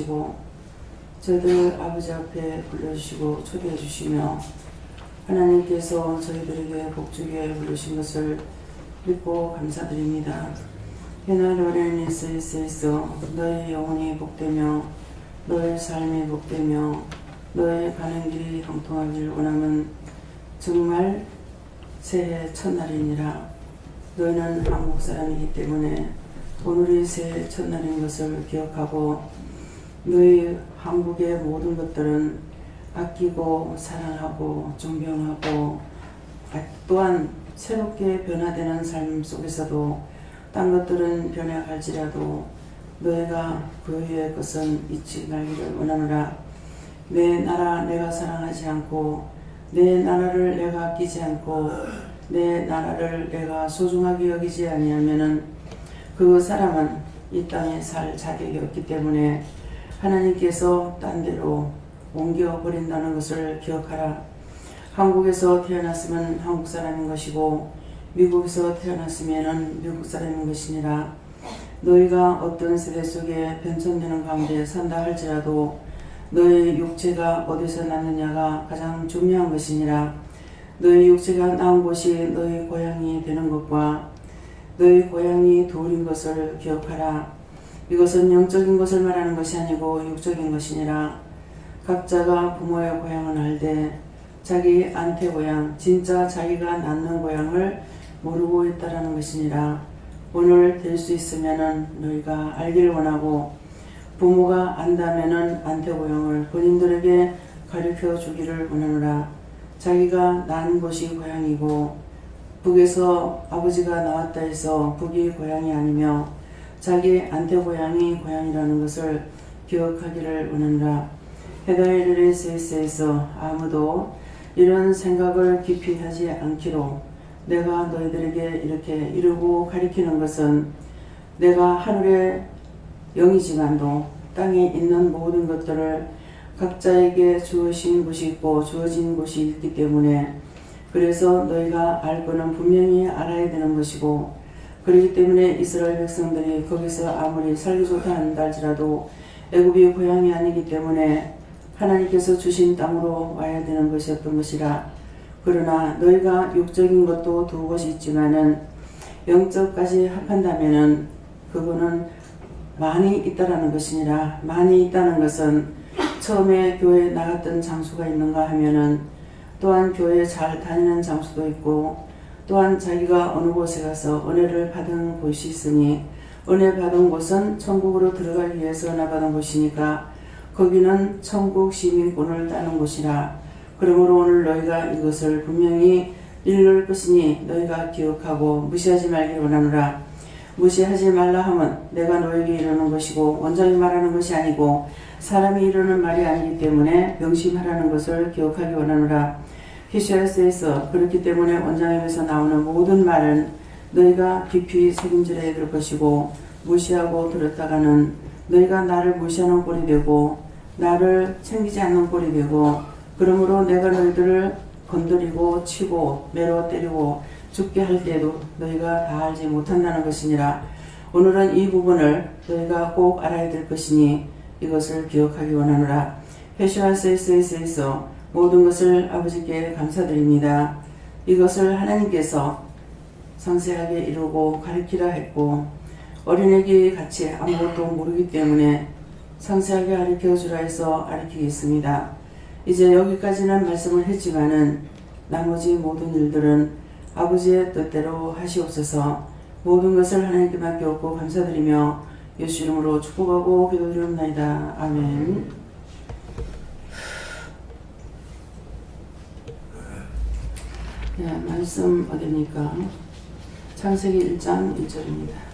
주시고 저희들 아버지 앞에 불러주시고 초대해 주시며 하나님께서 저희들에게 복주게 부르신 것을 믿고 감사드립니다. 그날 어린 예수에서 너의 영혼이 복되며 너의 삶이 복되며 너의 가는 길이 형통하길 원하면 정말 새해 첫날이니라. 너희는 한국 사람이기 때문에 오늘이 새해 첫날인 것을 기억하고 너희 한국의 모든 것들은 아끼고 사랑하고 존경하고 또한 새롭게 변화되는 삶 속에서도 딴 것들은 변해갈지라도 너희가 그 위의 것은 잊지 말기를 원하노라. 내 나라 내가 사랑하지 않고 내 나라를 내가 아끼지 않고 내 나라를 내가 소중하게 여기지 아니하면은 그 사람은 이 땅에 살 자격이 없기 때문에 하나님께서 딴 데로 옮겨버린다는 것을 기억하라. 한국에서 태어났으면 한국 사람인 것이고 미국에서 태어났으면 미국 사람인 것이니라. 너희가 어떤 세대 속에 변천되는 가운데 산다 할지라도 너희 육체가 어디서 났느냐가 가장 중요한 것이니라. 너희 육체가 나온 곳이 너희 고향이 되는 것과 너희 고향이 돌인 것을 기억하라. 이것은 영적인 것을 말하는 것이 아니고 육적인 것이니라. 각자가 부모의 고향을 알되 자기 안태 고향, 진짜 자기가 낳는 고향을 모르고 있다라는 것이니라. 오늘 될 수 있으면은 너희가 알기를 원하고 부모가 안다면은 안태 고향을 본인들에게 가르쳐 주기를 원하노라. 자기가 난 곳이 고향이고 북에서 아버지가 나왔다 해서 북이 고향이 아니며 자기 안태 고향이 고향이라는 것을 기억하기를 원하노라. 헤다이르레스에서 아무도 이런 생각을 깊이 하지 않기로 내가 너희들에게 이렇게 이루고 가리키는 것은 내가 하늘의 영이지만도 땅에 있는 모든 것들을 각자에게 주어진 곳이 있고 주어진 곳이 있기 때문에 그래서 너희가 알 거는 분명히 알아야 되는 것이고 그렇기 때문에 이스라엘 백성들이 거기서 아무리 살기 좋다 한다 할지라도 애굽이 고향이 아니기 때문에 하나님께서 주신 땅으로 와야 되는 것이었던 것이라. 그러나 너희가 육적인 것도 두 곳이 있지만은 영적까지 합한다면은 그거는 많이 있다라는 것이니라. 많이 있다는 것은 처음에 교회에 나갔던 장소가 있는가 하면은 또한 교회에 잘 다니는 장소도 있고 또한 자기가 어느 곳에 가서 은혜를 받은 곳이 있으니 은혜 받은 곳은 천국으로 들어가기 위해서 은혜 받은 곳이니까 거기는 천국 시민권을 따는 곳이라. 그러므로 오늘 너희가 이것을 분명히 이룰 것이니 너희가 기억하고 무시하지 말기를 원하노라. 무시하지 말라 함은 내가 너에게 이르는 것이고 원장이 말하는 것이 아니고 사람이 이르는 말이 아니기 때문에 명심하라는 것을 기억하기 원하노라. 히시아스에서 그렇기 때문에 원장에게서 나오는 모든 말은 너희가 깊이 새김질해야 될 것이고 무시하고 들었다가는 너희가 나를 무시하는 꼴이 되고 나를 챙기지 않는 꼴이 되고 그러므로 내가 너희들을 건드리고 치고 매로 때리고 죽게 할 때에도 너희가 다 알지 못한다는 것이니라. 오늘은 이 부분을 너희가 꼭 알아야 될 것이니 이것을 기억하기 원하노라. 회시와스에서 모든 것을 아버지께 감사드립니다. 이것을 하나님께서 상세하게 이루고 가르치라 했고 어린애기 같이 아무것도 모르기 때문에 상세하게 가르쳐주라 해서 가르치겠습니다. 이제 여기까지는 말씀을 했지만은 나머지 모든 일들은 아버지의 뜻대로 하시옵소서. 모든 것을 하나님께 맡겨오고 감사드리며 예수 이름으로 축복하고 기도드리옵나이다. 아멘. 네, 말씀 어디입니까? 창세기 1장 1절입니다.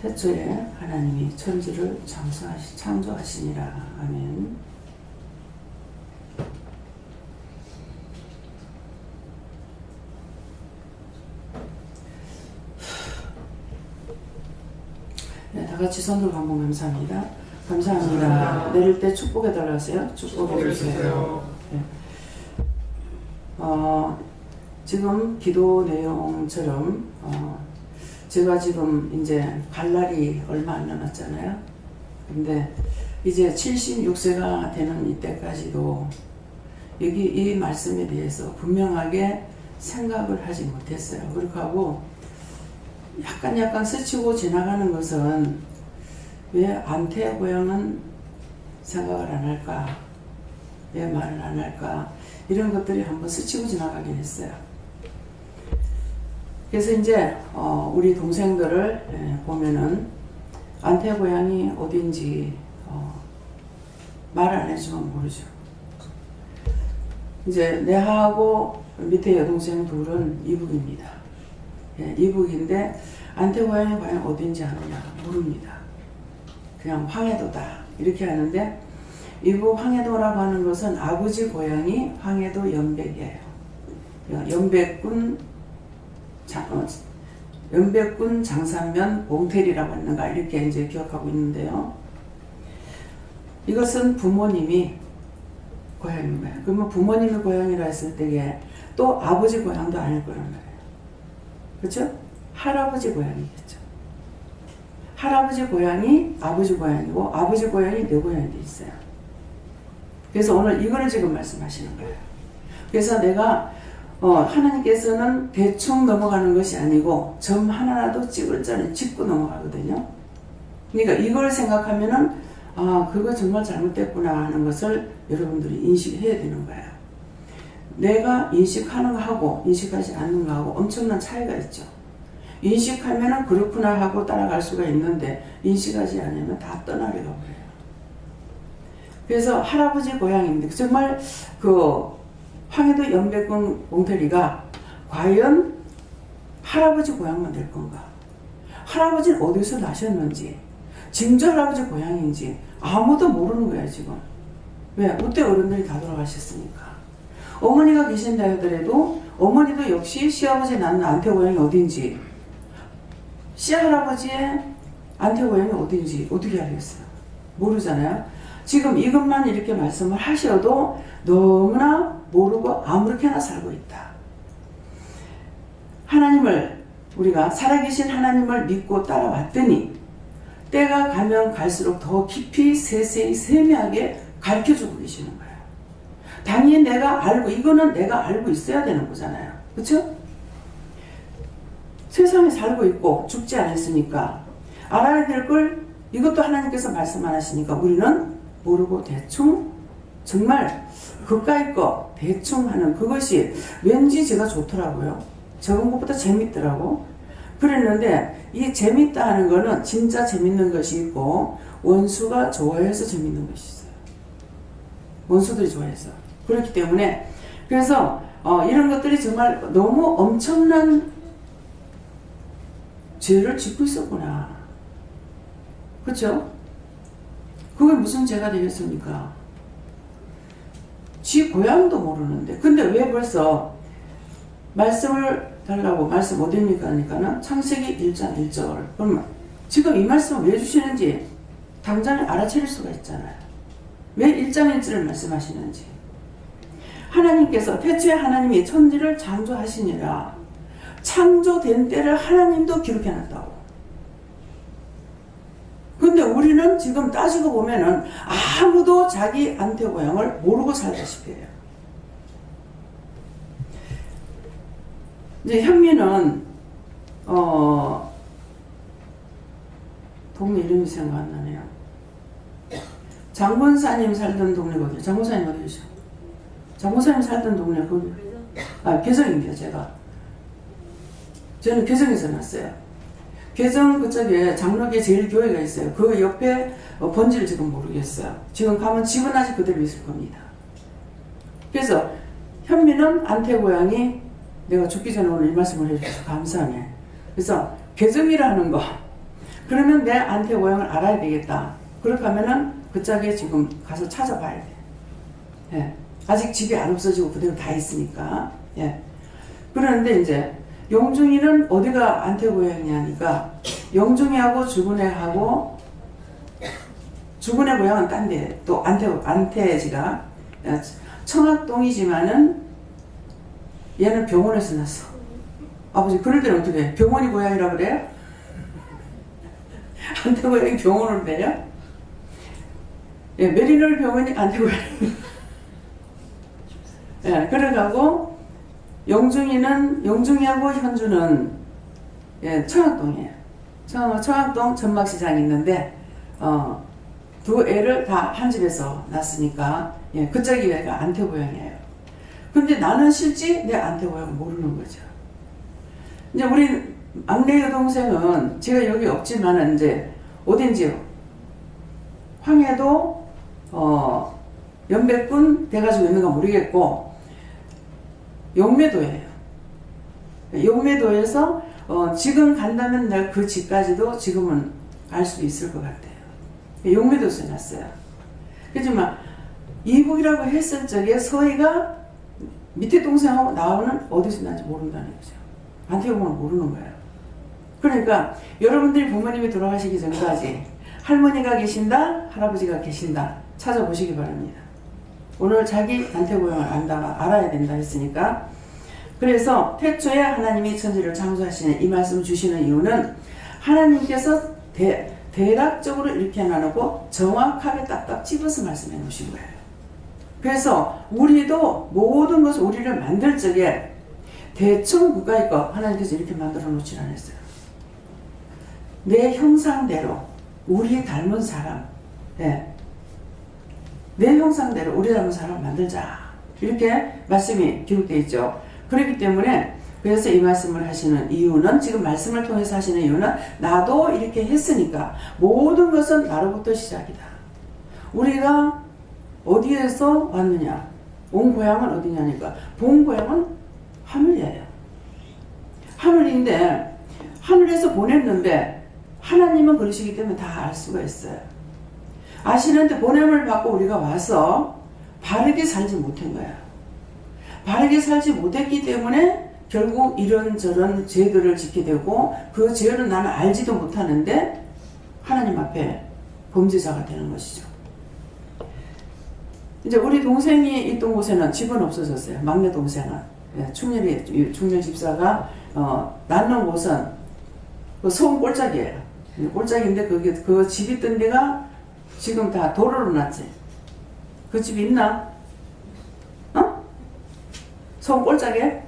태초에 하나님이 천지를 창조하시니라. 아멘. 네, 다 같이 손 들고 한번 감사합니다. 감사합니다. 내릴 때 축복해 달라세요. 축복해 주세요. 네. 지금 기도 내용처럼 제가 지금 이제 갈 날이 얼마 안 남았잖아요. 근데 이제 76세가 되는 이때까지도 여기 이 말씀에 대해서 분명하게 생각을 하지 못했어요. 그렇게 하고 약간 스치고 지나가는 것은 왜 안태 고향은 생각을 안 할까? 왜 말을 안 할까? 이런 것들이 한번 스치고 지나가긴 했어요. 그래서 이제 우리 동생들을 보면은 안태 고향이 어딘지 말 안 해주면 모르죠. 이제 내하고 밑에 여동생 둘은 이북입니다. 예, 이북인데 안태 고향이 과연 어딘지 아느냐 모릅니다. 그냥 황해도다 이렇게 하는데 이북 황해도라고 하는 것은 아버지 고향이 황해도 연백이에요. 연백군 장산면 봉태리라고 하는가 이렇게 이제 기억하고 있는데요. 이것은 부모님이 고향인 거예요. 그러면 부모님이 고향이라 했을 때에 또 아버지 고향도 아닐 거란 말이에요. 그렇죠? 할아버지 고향이겠죠. 할아버지 고향이 아버지 고향이고 아버지 고향이 내 고향이 돼 있어요. 그래서 오늘 이거를 지금 말씀하시는 거예요. 그래서 내가 하나님께서는 대충 넘어가는 것이 아니고 점 하나라도 찍을 자는 짚고 넘어가거든요. 그러니까 이걸 생각하면은 그거 정말 잘못됐구나 하는 것을 여러분들이 인식해야 되는 거예요. 내가 인식하는 거하고 인식하지 않는 거하고 엄청난 차이가 있죠. 인식하면은 그렇구나 하고 따라갈 수가 있는데 인식하지 않으면 다 떠나게 가버려요. 그래서 할아버지 고향인데 정말 그 황해도 연백군 봉태리가 과연 할아버지 고향만 될 건가? 할아버지는 어디서 나셨는지 증조 할아버지 고향인지 아무도 모르는 거야 지금. 왜? 그때 어른들이 다 돌아가셨으니까. 어머니가 계신다 하더라도 어머니도 역시 시아버지 낳는 안태 고향이 어딘지 시할아버지의 안태 고향이 어딘지 어떻게 알겠어요? 모르잖아요. 지금 이것만 이렇게 말씀을 하셔도 너무나 모르고 아무렇게나 살고 있다. 하나님을 우리가 살아계신 하나님을 믿고 따라왔더니 때가 가면 갈수록 더 깊이 세세히 세미하게 가르쳐주고 계시는 거예요. 당연히 내가 알고 이거는 내가 알고 있어야 되는 거잖아요. 그렇죠? 세상에 살고 있고 죽지 않았으니까 알아야 될 걸 이것도 하나님께서 말씀 안 하시니까 우리는 모르고 대충 정말 그까이 거 대충 하는 그것이 왠지 제가 좋더라고요. 적은 것보다 재밌더라고. 그랬는데 이 재밌다 하는 거는 진짜 재밌는 것이 있고 원수가 좋아해서 재밌는 것이 있어요. 원수들이 좋아해서. 그렇기 때문에 그래서 이런 것들이 정말 너무 엄청난 죄를 짓고 있었구나. 그렇죠? 그게 무슨 죄가 되겠습니까? 지 고향도 모르는데 근데 왜 벌써 말씀을 달라고 말씀 어디입니까? 하니까는 창세기 1장 1절. 그러면 지금 이 말씀을 왜 주시는지 당장에 알아차릴 수가 있잖아요. 왜 1장 1절을 말씀하시는지. 하나님께서 태초에 하나님이 천지를 창조하시니라. 창조된 때를 하나님도 기록해놨다고. 근데 우리는 지금 따지고 보면은 아무도 자기 안태 고향을 모르고 살다시피 해요. 이제 현미는 동네 이름이 생각 안 나네요. 장본사님 살던 동네가 어디예요? 장본사님 어디 계셔? 장본사님 살던 동네 거기. 개성입니다. 저는 개성에서 났어요. 개성 그쪽에 장로교 제일 교회가 있어요. 그 옆에 번지를 지금 모르겠어요. 지금 가면 집은 아직 그대로 있을 겁니다. 그래서 현미는 안태 고향이 내가 죽기 전에 오늘 이 말씀을 해주셔서 감사하네. 그래서 개성이라는 거 그러면 내 안태 고향을 알아야 되겠다. 그렇게 하면은 그 짝에 지금 가서 찾아봐야 돼. 예. 아직 집이 안 없어지고 그대로 다 있으니까. 예. 그러는데 이제 영중이는 어디가 안태 고향이냐니까 영중이하고 주군애하고 죽은 애 고향은 딴데 또 안태지가 청학동이지만은 얘는 병원에서 났어. 아버지 그럴 때는 어떻게 해? 병원이 고향이라 그래요? 안태 고향이 병원으로 돼요? 예, 메리놀 병원이 안태 고향. 예, 그래가고 영중이하고 현주는 예, 청학동이에요. 청학동 전막시장이 있는데 두 애를 다 한 집에서 낳았으니까 예, 그짝이 애가 안태 고향이에요. 근데 나는 실제 내 안태 고향을 모르는 거죠. 이제 우리 막내 여동생은 제가 여기 없지만은 이제 어딘지요? 황해도 연백군 돼가지고 있는가 모르겠고 용매도예요. 용매도에서 지금 간다면 내가 그 집까지도 지금은 알 수 있을 것 같아요. 용매도에서 났어요. 그렇지만 이북이라고 했을 적에 서희가 밑에 동생하고 나오는 어디서 난지 모른다는 거죠. 안태공을 모르는 거예요. 그러니까 여러분들이 부모님이 돌아가시기 전까지 할머니가 계신다, 할아버지가 계신다 찾아보시기 바랍니다. 오늘 자기 안태고향을 알아야 된다 했으니까. 그래서 태초에 하나님이 천지를 창조하시는 이 말씀 주시는 이유는 하나님께서 대략적으로 이렇게 나누고 정확하게 딱딱 집어서 말씀해 놓으신 거예요. 그래서 우리도 모든 것을 우리를 만들 적에 대충 국가의 것 하나님께서 이렇게 만들어 놓지 않았어요. 내 형상대로 우리 닮은 사람, 네. 내 형상대로 우리 닮은 사람 만들자 이렇게 말씀이 기록되어 있죠. 그렇기 때문에 그래서 이 말씀을 하시는 이유는 지금 말씀을 통해서 하시는 이유는 나도 이렇게 했으니까 모든 것은 나로부터 시작이다. 우리가 어디에서 왔느냐? 온 고향은 어디냐니까 본 고향은 하늘이에요. 하늘인데 하늘에서 보냈는데 하나님은 그러시기 때문에 다 알 수가 있어요. 아시는데 보냄을 받고 우리가 와서 바르게 살지 못한 거야. 바르게 살지 못했기 때문에 결국 이런저런 죄들을 짓게 되고 그 죄를 나는 알지도 못하는데 하나님 앞에 범죄자가 되는 것이죠. 이제 우리 동생이 있던 곳에는 집은 없어졌어요. 막내 동생은. 충렬 집사가 낳는 곳은 그 소음 꼴짝이에요. 꼴짝인데 그 집 있던 데가 지금 다 도로로 났지. 그 집 있나? 어? 소음 꼴짝이에?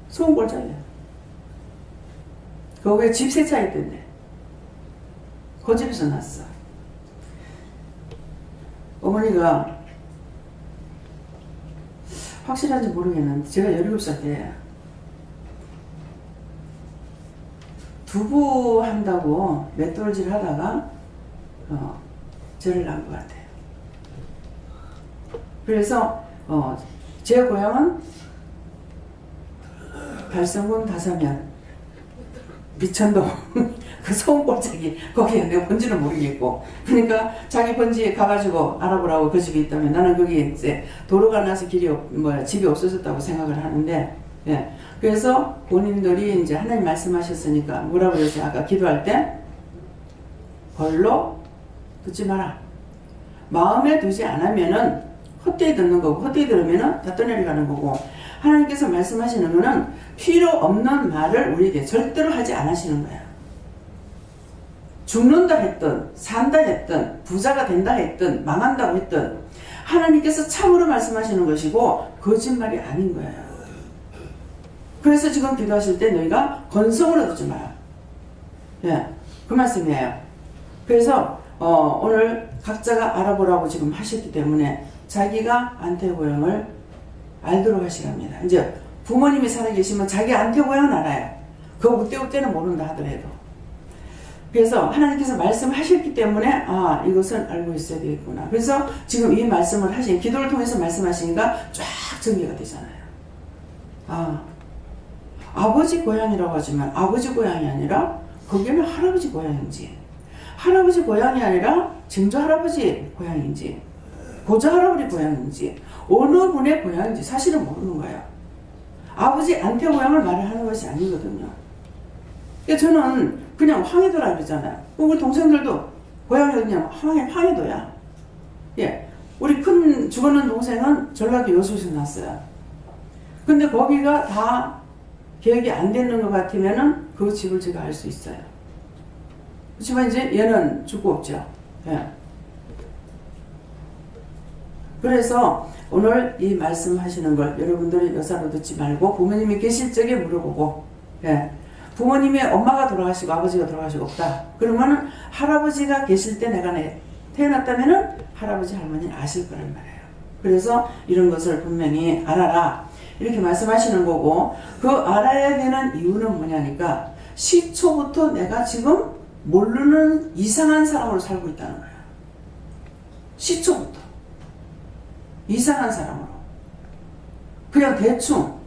소음 꼴짝이야. 거기에 집 세 채 있던데. 그 집에서 났어. 어머니가 확실한지 모르겠는데 제가 17살 때 두부 한다고 맷돌질 하다가 죄를 낳은 것 같아요. 그래서 제 고향은 달성군 다사면 비천동 그 소음골짜기 거기에 내가 본지는 모르겠고 그러니까 자기 본지에 가가지고 알아보라고 그 집이 있다면 나는 거기 이제 도로가 나서 집이 없어졌다고 생각을 하는데 예. 그래서 본인들이 이제 하나님 말씀하셨으니까 뭐라고 그랬어요? 아까 기도할 때 벌로 듣지 마라. 마음에 두지 않으면은 헛되이 듣는 거고 헛되이 들으면은 다 떠내려가는 거고 하나님께서 말씀하시는 거는 필요 없는 말을 우리에게 절대로 하지 않으시는 거야. 죽는다 했든 산다 했든 부자가 된다 했든 망한다고 했든 하나님께서 참으로 말씀하시는 것이고 거짓말이 아닌 거예요. 그래서 지금 기도하실 때 너희가 건성으로 듣지 마라. 예, 그 말씀이에요. 그래서 오늘 각자가 알아보라고 지금 하셨기 때문에 자기가 안태고향을 알도록 하시랍니다. 이제 부모님이 살아계시면 자기 안태고향은 알아요. 그 우때우때는 모른다 하더라도. 그래서 하나님께서 말씀하셨기 때문에 이것은 알고 있어야 되겠구나. 그래서 지금 이 말씀을 기도를 통해서 말씀하시니까 쫙 전개가 되잖아요. 아버지 고향이라고 하지만 아버지 고향이 아니라 거기는 할아버지 고향인지 할아버지 고향이 아니라 증조 할아버지 고향인지 고조 할아버지 고향인지 어느 분의 고향인지 사실은 모르는 거예요. 아버지 안태 고향을 말을 하는 것이 아니거든요. 그러니까 저는 그냥 황해도라 그러잖아요. 우리 동생들도 고향이 어디냐면 황해도야. 예. 우리 큰 죽었는 동생은 전라도 여수에서 났어요. 근데 거기가 다 계획이 안 되는 것 같으면은 그 집을 제가 알 수 있어요. 그렇지만 이제 얘는 죽고 없죠. 예. 그래서 오늘 이 말씀하시는 걸 여러분들이 여사로 듣지 말고 부모님이 계실 적에 물어보고, 예. 부모님의 엄마가 돌아가시고 아버지가 돌아가시고 없다. 그러면은 할아버지가 계실 때 내가 태어났다면은 할아버지 할머니는 아실 거란 말이에요. 그래서 이런 것을 분명히 알아라. 이렇게 말씀하시는 거고, 그 알아야 되는 이유는 뭐냐니까 시초부터 내가 지금 모르는 이상한 사람으로 살고 있다는 거예요. 시초부터 이상한 사람으로 그냥 대충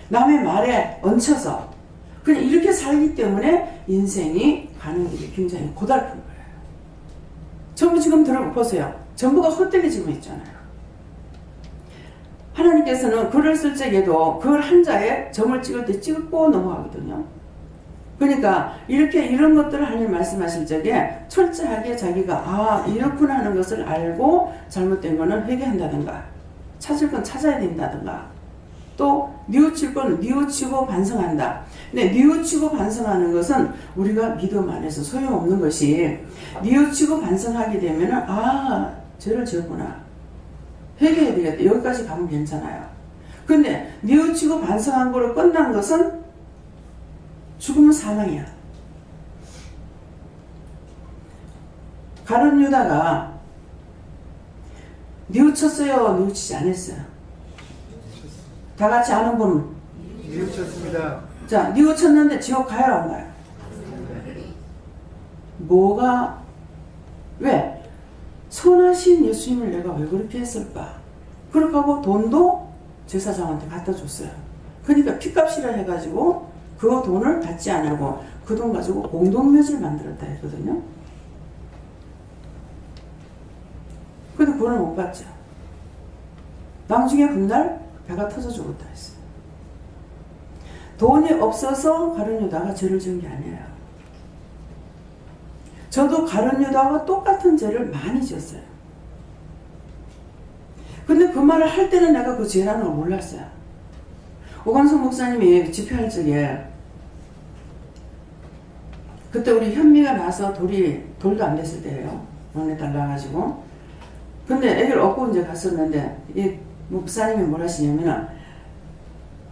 남의 말에 얹혀서 그냥 이렇게 살기 때문에 인생이 가는 길이 굉장히 고달픈 거예요. 전부 지금 들어보세요. 전부가 헛되게 지금 있잖아요. 하나님께서는 글을 쓸 적에도 글 한자에 점을 찍을 때 찍고 넘어가거든요. 그러니까 이렇게 이런 것들을 하나님 말씀하실 적에 철저하게 자기가 이렇구나 하는 것을 알고 잘못된 거는 회개한다든가 찾을 건 찾아야 된다든가 또 뉘우칠 건 뉘우치고 반성한다. 근데 뉘우치고 반성하는 것은 우리가 믿음 안에서 소용없는 것이 뉘우치고 반성하게 되면은 죄를 지었구나. 회개해야 되겠다. 여기까지 가면 괜찮아요. 근데 뉘우치고 반성한 거로 끝난 것은 죽으면 사망이야. 가룟 유다가 뉘우쳤어요? 뉘우치지 않았어요? 다 같이 아는 분? 뉘우쳤습니다. 자, 뉘우쳤는데 지옥 가요 안 가요? 뭐가 왜? 선하신 예수님을 내가 왜 그렇게 했을까? 그렇게 하고 돈도 제사장한테 갖다 줬어요. 그러니까 핏값이라 해가지고 그 돈을 받지 않고 그 돈 가지고 공동묘지를 만들었다 했거든요. 근데 그걸 못 받죠. 나중에 훗날 배가 터져 죽었다 했어요. 돈이 없어서 가룟 유다가 죄를 지은 게 아니에요. 저도 가룟 유다와 똑같은 죄를 많이 지었어요. 근데 그 말을 할 때는 내가 그 죄라는 걸 몰랐어요. 오광석 목사님이 집회할 적에 그때 우리 현미가 나서 돌도 안 됐을 때예요. 막내딸 나가지고. 근데 애를 업고 이제 갔었는데 이 목사님이 뭘 하시냐면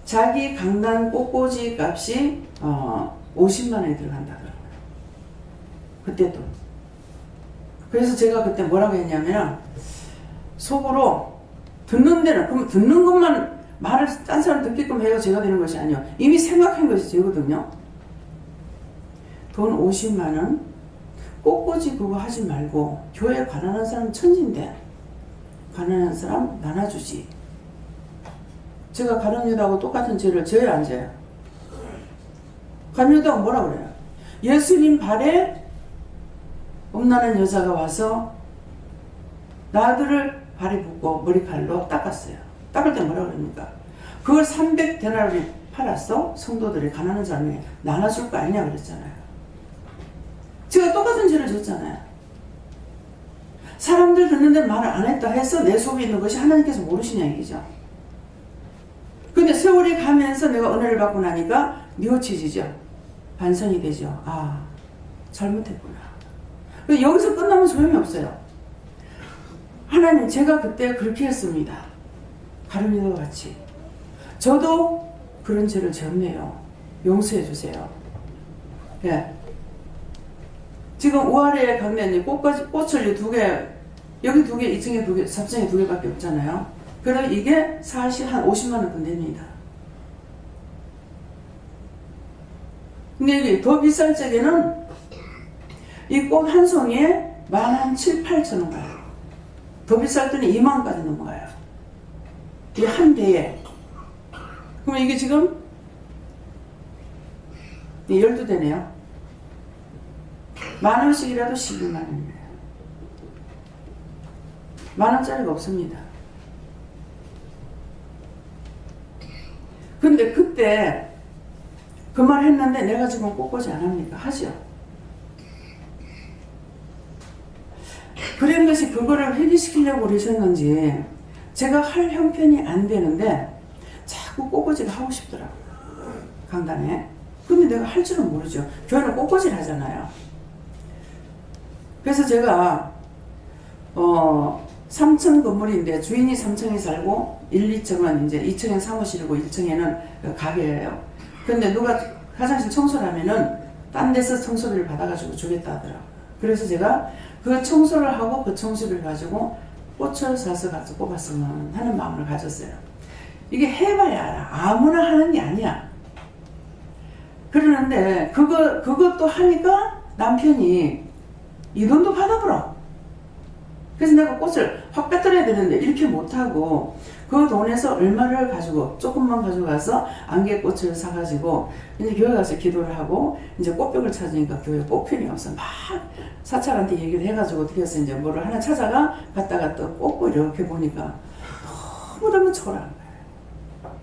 자기 강단 꽃꽂이 값이 50만 원이 들어간다더라고요. 그때 또. 그래서 제가 그때 뭐라고 했냐면 속으로 듣는 데는 그럼 듣는 것만 말을 딴 사람 듣게끔 해서 제가 되는 것이 아니에요. 이미 생각한 것이 제거든요. 돈 50만 원 꽃꽂이 그거 하지 말고 교회 가난한 사람 천진데 가난한 사람 나눠주지. 제가 가룟 유다하고 똑같은 죄를 져요 안 져요? 가룟 유다가 뭐라 그래요? 예수님 발에 엄나는 여자가 와서 나들을 발에 붓고 머리칼로 닦았어요. 닦을 때 뭐라 그럽니까? 그걸 300데나리온에 팔았어? 성도들이 가난한 사람이 나눠줄 거 아니냐 그랬잖아요. 제가 똑같은 죄를 졌잖아요. 사람들 듣는데 말을 안 했다 해서 내 속에 있는 것이 하나님께서 모르시냐 얘기죠. 근데 세월이 가면서 내가 은혜를 받고 나니까 뉘우쳐지죠. 반성이 되죠. 잘못했구나. 여기서 끝나면 소용이 없어요. 하나님 제가 그때 그렇게 했습니다. 가룟 유다와 같이. 저도 그런 죄를 졌네요. 용서해 주세요. 예. 지금 우아래 강단이 꽃을 2개, 여기 2개, 2층에 2개, 3층에 2개밖에 없잖아요. 그럼 이게 사실 한 50만 원 됩니다. 근데 이게 더 비쌀 적에는 이 꽃 한 송이에 17,000원 가요. 더 비쌀 때는 2만 원까지 넘어가요. 이 한 대에. 그럼 이게 지금 12대네요. 10,000원씩이라도 12만 원이에요. 10,000원짜리가 없습니다. 근데 그때 그 말 했는데 내가 지금 꽃꽂이 안 합니까? 하죠. 그런 것이 그거를 회귀시키려고 그러셨는지 제가 할 형편이 안 되는데 자꾸 꽃꽂이를 하고 싶더라고요. 강단에. 근데 내가 할 줄은 모르죠. 교회는 꽃꽂이를 하잖아요. 그래서 제가 3층 건물인데 주인이 3층에 살고 1, 2층은 이제 2층엔 사무실이고 1층에는 가게예요. 근데 누가 화장실 청소를 하면은 딴 데서 청소비를 받아가지고 주겠다 하더라고요. 그래서 제가 그 청소를 하고 그 청소비를 가지고 꽃을 사서 가서 뽑았으면 하는 마음을 가졌어요. 이게 해봐야 알아. 아무나 하는 게 아니야. 그러는데 그것도 하니까 남편이 이 돈도 받아보라. 그래서 내가 꽃을 확 빼뜨려야 되는데 이렇게 못하고 그 돈에서 얼마를 가지고 조금만 가지고 가서 안개꽃을 사가지고 이제 교회 가서 기도를 하고 이제 꽃벽을 찾으니까 교회 꽃편이 없어. 막 사찰한테 얘기를 해가지고 어떻게 해서 이제 뭐를 하나 찾아가 갔다가 또 꽂고 이렇게 보니까 너무너무 초라한 거예요.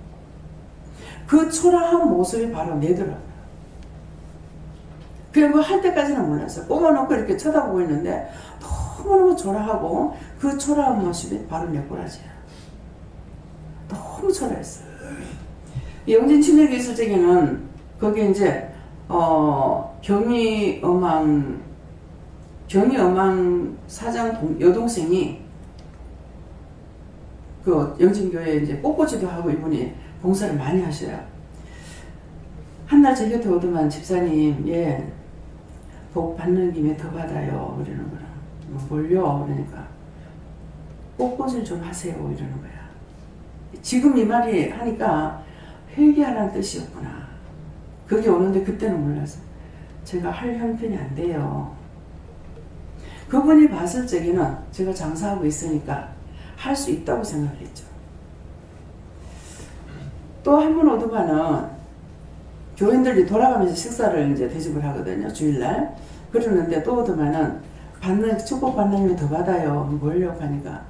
그 초라한 모습이 바로 내더라고요. 그리고 할 때까지는 몰랐어요. 뽑아놓고 이렇게 쳐다보고 있는데 너무너무 초라하고 그 초라한 모습이 바로 내 꼬라지야. 너무 초라했어요. 영진침례기술제에는 거기에 이제 경희어망 사장 여동생이 그 영진교회에 이제 꽃꽂이도 하고 이분이 봉사를 많이 하셔요. 한날 제 곁에 오더만 집사님, 예, 복 받는 김에 더 받아요. 이러는 거라. 뭘요? 그러니까 꽃꽂이를 좀 하세요. 이러는 거야. 지금 이 말이 하니까 회개하라는 뜻이었구나. 그게 오는데 그때는 몰랐어요. 제가 할 형편이 안 돼요. 그분이 봤을 적에는 제가 장사하고 있으니까 할 수 있다고 생각을 했죠. 또 한 번 오더만은 교인들이 돌아가면서 식사를 이제 대접을 하거든요. 주일날. 그러는데 또 오더만은 축복 받는 힘이 더 받아요. 뭘요? 하니까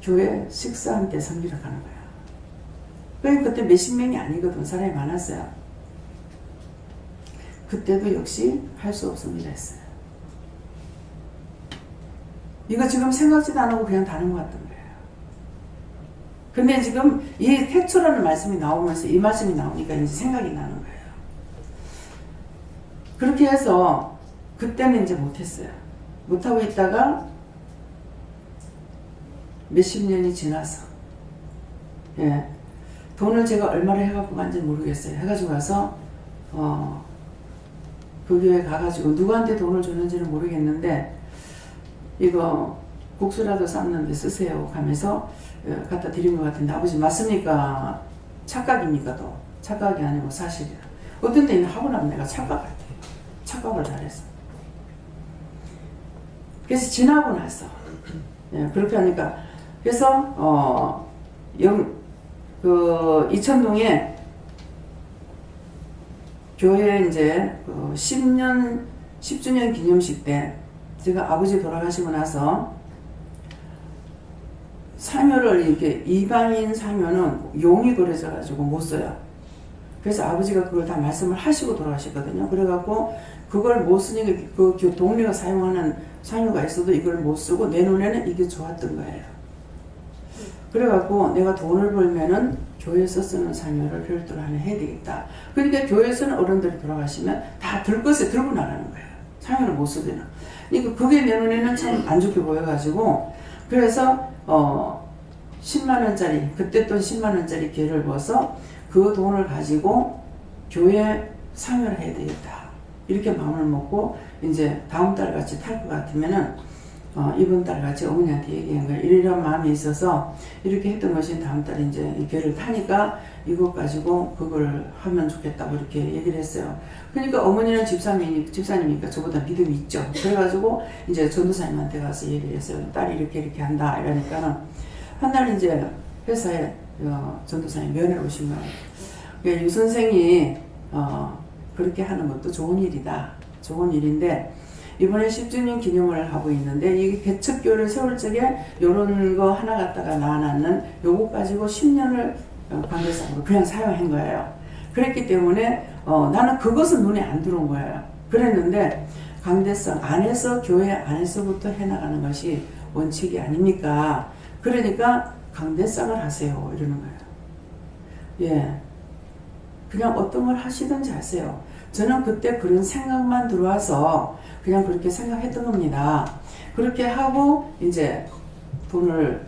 교회 식사한 때 섬기러 가는 거야. 그때 몇십 명이 아니거든. 사람이 많았어요. 그때도 역시 할 수 없습니다 했어요. 이거 지금 생각지도 안 하고 그냥 다른 것 같던 거예요. 근데 지금 이 태초라는 말씀이 나오면서 이 말씀이 나오니까 이제 생각이 나는 거예요. 그렇게 해서 그때는 이제 못했어요. 못하고 있다가 몇십 년이 지나서 예, 돈을 제가 얼마를 해갖고 간지 모르겠어요. 해가지고 가서 그 교회 가가지고 누구한테 돈을 줬는지는 모르겠는데 이거 국수라도 삶는데 쓰세요 하면서 갖다 드린 것 같은데 아버지 맞습니까? 착각입니까? 또 착각이 아니고 사실이야. 어떤 데는 하고 나면 내가 착각할 때 착각을 잘했어. 그래서 지나고 나서 예, 그렇게 하니까 그래서 이천동에 교회 이제 10주년 기념식 때 제가 아버지 돌아가시고 나서 사묘를 이렇게 이방인 사묘는 용이 그려져 가지고 못 써요. 그래서 아버지가 그걸 다 말씀을 하시고 돌아가셨거든요. 그래갖고 그걸 못 쓰니까 그 동네가 사용하는 사묘가 있어도 이걸 못 쓰고 내 눈에는 이게 좋았던 거예요. 그래갖고 내가 돈을 벌면은 교회에서 쓰는 사묘를 별도로 하나 해야 되겠다. 그러니까 교회에서는 어른들이 돌아가시면 다 들것에 들고 나가는 거예요. 사묘를 못 쓰면. 그러니까 그게 내 눈에는 참 안 좋게 보여가지고 그래서 10만원짜리 그때 또 10만원짜리 기회를 벌어서 그 돈을 가지고 교회 사묘를 해야 되겠다. 이렇게 마음을 먹고 이제 다음 달 같이 탈 것 같으면은 이번 달 같이 어머니한테 얘기한 거예요. 이런 마음이 있어서 이렇게 했던 것이 다음 달에 이제 이 교회를 타니까 이것 가지고 그걸 하면 좋겠다고 이렇게 얘기를 했어요. 그러니까 어머니는 집사님이니까 저보다 믿음이 있죠. 그래가지고 이제 전도사님한테 가서 얘기를 했어요. 딸이 이렇게 한다 이러니까는 한 날 이제 회사에 전도사님 면회를 오신 거예요. 그러니까 유 선생이 그렇게 하는 것도 좋은 일이다. 좋은 일인데 이번에 10주년 기념을 하고 있는데 이 개척교회를 세울 적에 요런 거 하나 갖다가 놔놨는 요거 가지고 10년을 관계상으로 그냥 사용한 거예요. 그랬기 때문에 나는 그것은 눈에 안 들어온 거예요. 그랬는데 강대상 안에서, 교회 안에서부터 해나가는 것이 원칙이 아닙니까? 그러니까 강대상을 하세요 이러는 거예요. 예, 그냥 어떤 걸 하시든지 하세요. 저는 그때 그런 생각만 들어와서 그냥 그렇게 생각했던 겁니다. 그렇게 하고 이제 돈을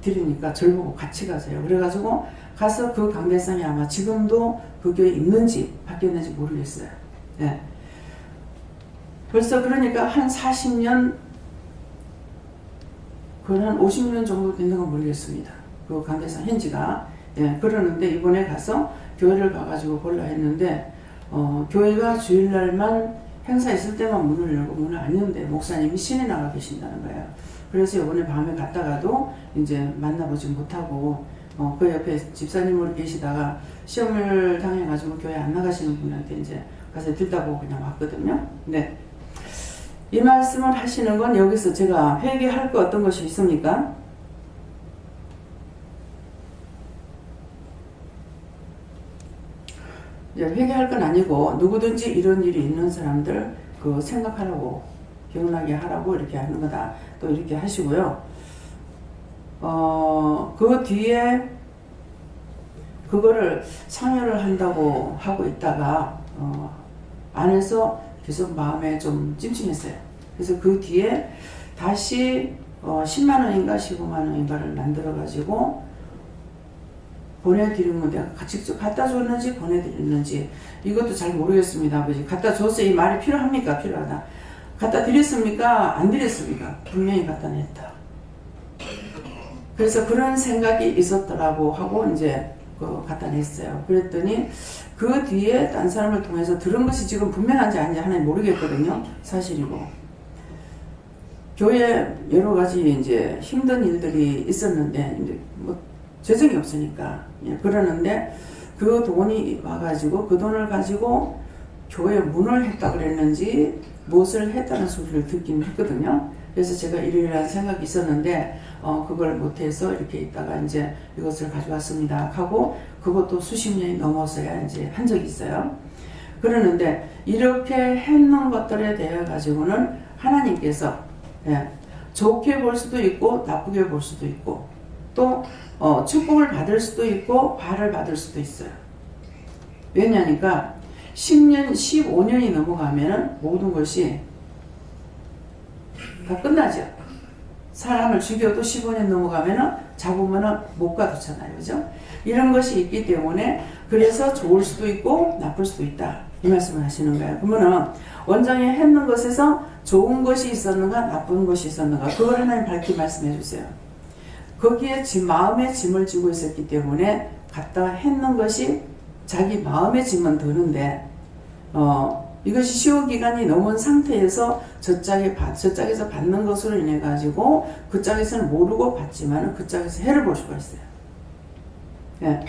드리니까 저를 보고 같이 가세요. 그래가지고 가서 그 강대상이 아마 지금도 그 교회에 있는지 바뀌었는지 모르겠어요. 예. 벌써 그러니까 한 40년, 그건 한 50년 정도 됐는 건 모르겠습니다. 그 강대상 현지가. 예, 그러는데 이번에 가서 교회를 가가지고 볼라 했는데, 교회가 주일날만 행사 있을 때만 문을 열고 문을 안 여는데 목사님이 시내 나가 계신다는 거예요. 그래서 이번에 밤에 갔다가도 이제 만나보지 못하고, 그 옆에 집사님으로 계시다가 시험을 당해가지고 교회 안 나가시는 분한테 이제 가서 들다보고 그냥 왔거든요. 네. 이 말씀을 하시는 건 여기서 제가 회개할 거 어떤 것이 있습니까? 회개할 건 아니고 누구든지 이런 일이 있는 사람들 그 생각하라고, 기억나게 하라고 이렇게 하는 거다. 또 이렇게 하시고요. 그 뒤에 그거를 참여를 한다고 하고 있다가 안에서 계속 마음에 좀 찜찜했어요. 그래서 그 뒤에 다시 10만 원인가 15만 원인가를 만들어 가지고 보내드리는 건데 직접 갖다 줬는지 보내드렸는지 이것도 잘 모르겠습니다. 아버지 갖다 줬어 이 말이 필요합니까? 필요하다. 갖다 드렸습니까? 안 드렸습니까? 분명히 갖다 냈다. 그래서 그런 생각이 있었더라고 하고 이제 갖다 냈어요. 그랬더니 그 뒤에 딴 사람을 통해서 들은 것이 지금 분명한지 아닌지 하나는 모르겠거든요. 사실이고. 교회에 여러 가지 이제 힘든 일들이 있었는데 이제 뭐 재정이 없으니까 그러는데 그 돈이 와가지고 그 돈을 가지고 교회 문을 했다 그랬는지 무엇을 했다는 소리를 듣긴 했거든요. 그래서 제가 이러이러한 생각이 있었는데 그걸 못해서 이렇게 있다가 이제 이것을 가져왔습니다 하고 그것도 수십 년이 넘어서야 이제 한 적이 있어요. 그러는데 이렇게 했는 것들에 대해 가지고는 하나님께서 좋게 볼 수도 있고 나쁘게 볼 수도 있고 또 축복을 받을 수도 있고 발을 받을 수도 있어요. 왜냐니까 10년, 15년이 넘어가면은 모든 것이 다 끝나죠. 사람을 죽여도 15년 넘어가면은 잡으면은 못 가두잖아요. 그죠? 이런 것이 있기 때문에 그래서 좋을 수도 있고 나쁠 수도 있다. 이 말씀을 하시는 거예요. 그러면은 원장이 했는 것에서 좋은 것이 있었는가 나쁜 것이 있었는가 그걸 하나님 밝히 말씀해 주세요. 거기에 마음의 짐을 지고 있었기 때문에 갖다 했는 것이 자기 마음의 짐은 드는데 이것이 시효 기간이 넘은 상태에서 저 짝에서 받는 것으로 인해 가지고 그 짝에서는 모르고 받지만 그 짝에서 해를 볼 수가 있어요. 예.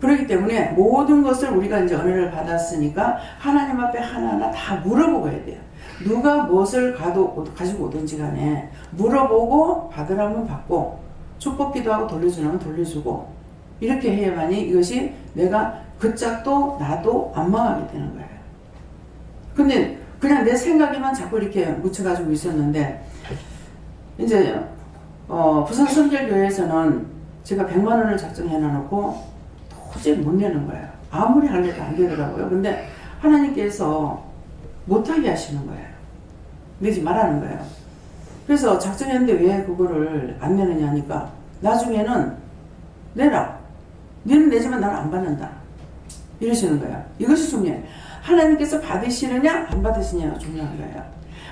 그렇기 때문에 모든 것을 우리가 이제 은혜를 받았으니까 하나님 앞에 하나하나 다 물어보고 해야 돼요. 누가 무엇을 가지고 오든지 간에 물어보고 받으라면 받고 축복 기도하고 돌려주라면 돌려주고 이렇게 해야만이 이것이 내가 그 짝도 나도 안 망하게 되는 거예요. 근데 그냥 내 생각에만 자꾸 이렇게 묻혀가지고 있었는데 이제 부산 선결교회에서는 제가 100만 원을 작정해 놔놓고 도저히 못 내는 거예요. 아무리 하려도 안 되더라고요. 근데 하나님께서 못하게 하시는 거예요. 내지 말라는 거예요. 그래서 작정했는데 왜 그거를 안 내느냐 하니까 나중에는 내라. 너는 내지만 나는 안 받는다. 이러시는 거예요. 이것이 중요해요. 하나님께서 받으시느냐 안 받으시느냐가 중요한 거예요.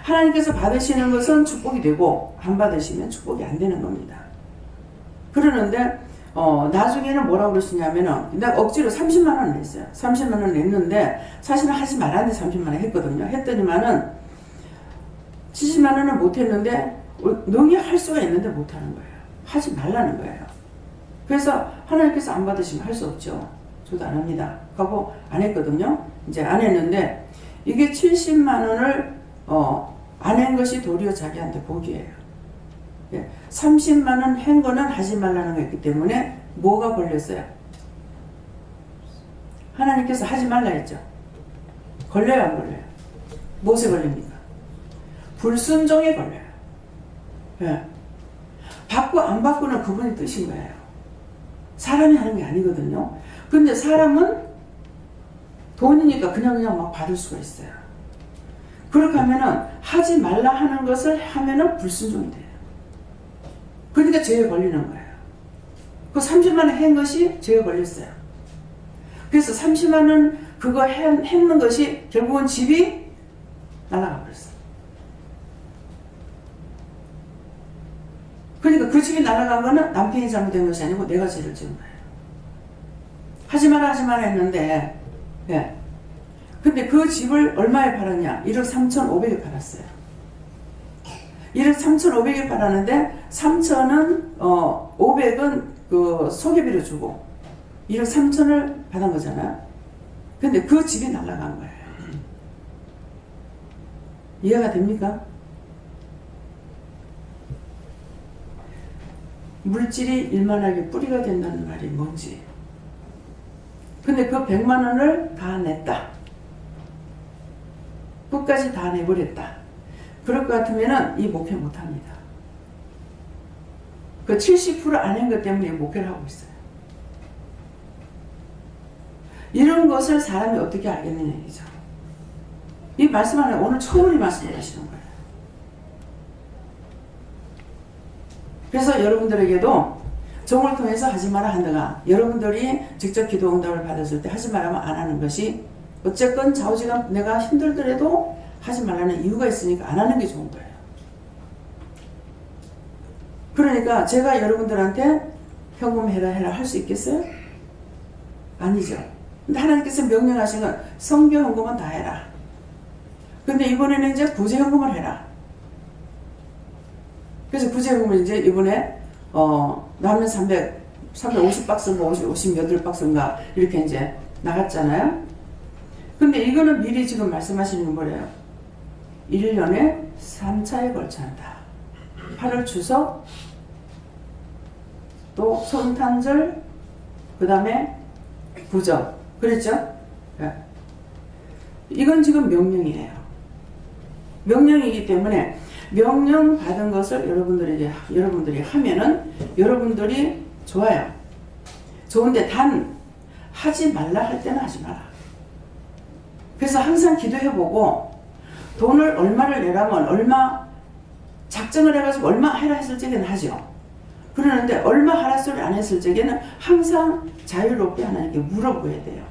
하나님께서 받으시는 것은 축복이 되고 안 받으시면 축복이 안 되는 겁니다. 그러는데 나중에는 뭐라고 그러시냐면은 내가 억지로 30만 원을 냈어요. 30만 원을 냈는데 사실은 하지 말았는데 30만 원 했거든요. 했더니만은 70만 원은 못했는데 너희 할 수가 있는데 못하는 거예요. 하지 말라는 거예요. 그래서 하나님께서 안 받으시면 할 수 없죠. 저도 안 합니다. 하고 안 했거든요. 이제 안 했는데 이게 70만 원을 안 한 것이 도리어 자기한테 복이에요. 30만 원 한 거는 하지 말라는 거였기 때문에 뭐가 걸렸어요? 하나님께서 하지 말라 했죠. 걸려요, 안 걸려요? 무엇에 걸립니까? 불순종에 걸려요. 예. 받고 안 받고는 그분이 뜻인 거예요. 사람이 하는 게 아니거든요. 근데 사람은 돈이니까 그냥 막 받을 수가 있어요. 그렇게 하면은 하지 말라 하는 것을 하면은 불순종이 돼요. 그러니까 죄에 걸리는 거예요. 그 30만 원 한 것이 죄에 걸렸어요. 그래서 30만 원 그거 했는 것이 결국은 집이 날아가 버렸어요. 그러니까 그 집이 날아간 거는 남편이 잘못된 것이 아니고 내가 죄를 지은 거예요. 하지 마라 했는데, 예. 근데 그 집을 얼마에 팔았냐? 1억 3,500에 팔았어요. 1억 3,500에 팔았는데 3,000은 500은 그 소개비로 주고 1억 3,000을 받은 거잖아요. 근데 그 집이 날아간 거예요. 이해가 됩니까? 물질이 일만하게 뿌리가 된다는 말이 뭔지. 근데 그 100만 원을 다 냈다. 끝까지 다 내버렸다. 그럴 것 같으면 이 목회 못합니다. 그 70% 안 한 것 때문에 목회를 하고 있어요. 이런 것을 사람이 어떻게 알겠느냐 얘기죠. 이 말씀 안에 오늘 처음 이 말씀을 하시는 거예요. 그래서 여러분들에게도 종을 통해서 하지 마라 한다가 여러분들이 직접 기도 응답을 받았을 때 하지 말라면 안 하는 것이 어쨌건 좌우지간 내가 힘들더라도 하지 말라는 이유가 있으니까 안 하는 게 좋은 거예요. 그러니까 제가 여러분들한테 현금 해라 할 수 있겠어요? 아니죠. 근데 하나님께서 명령하신 건 성교 현금은 다 해라. 근데 이번에는 이제 구제 현금을 해라. 그래서 구제 현금을 이제 이번에 라면 350박스, 뭐 58박스인가 이렇게 이제 나갔잖아요. 근데 이거는 미리 지금 말씀하시는 건 뭐래요? 1년에 3차에 걸쳐 한다. 8월 추석, 또 성탄절, 그 다음에 부정. 그랬죠? 네. 이건 지금 명령이에요. 명령이기 때문에 명령 받은 것을 여러분들이 하면은 여러분들이 좋아요. 좋은데 단 하지 말라 할 때는 하지 마라. 그래서 항상 기도해보고 돈을 얼마를 내라면 얼마 작정을 해가지고 얼마 해라 했을 적에는 하죠. 그러는데 얼마 하라 소리 안 했을 적에는 항상 자유롭게 하나님께 물어보야 돼요.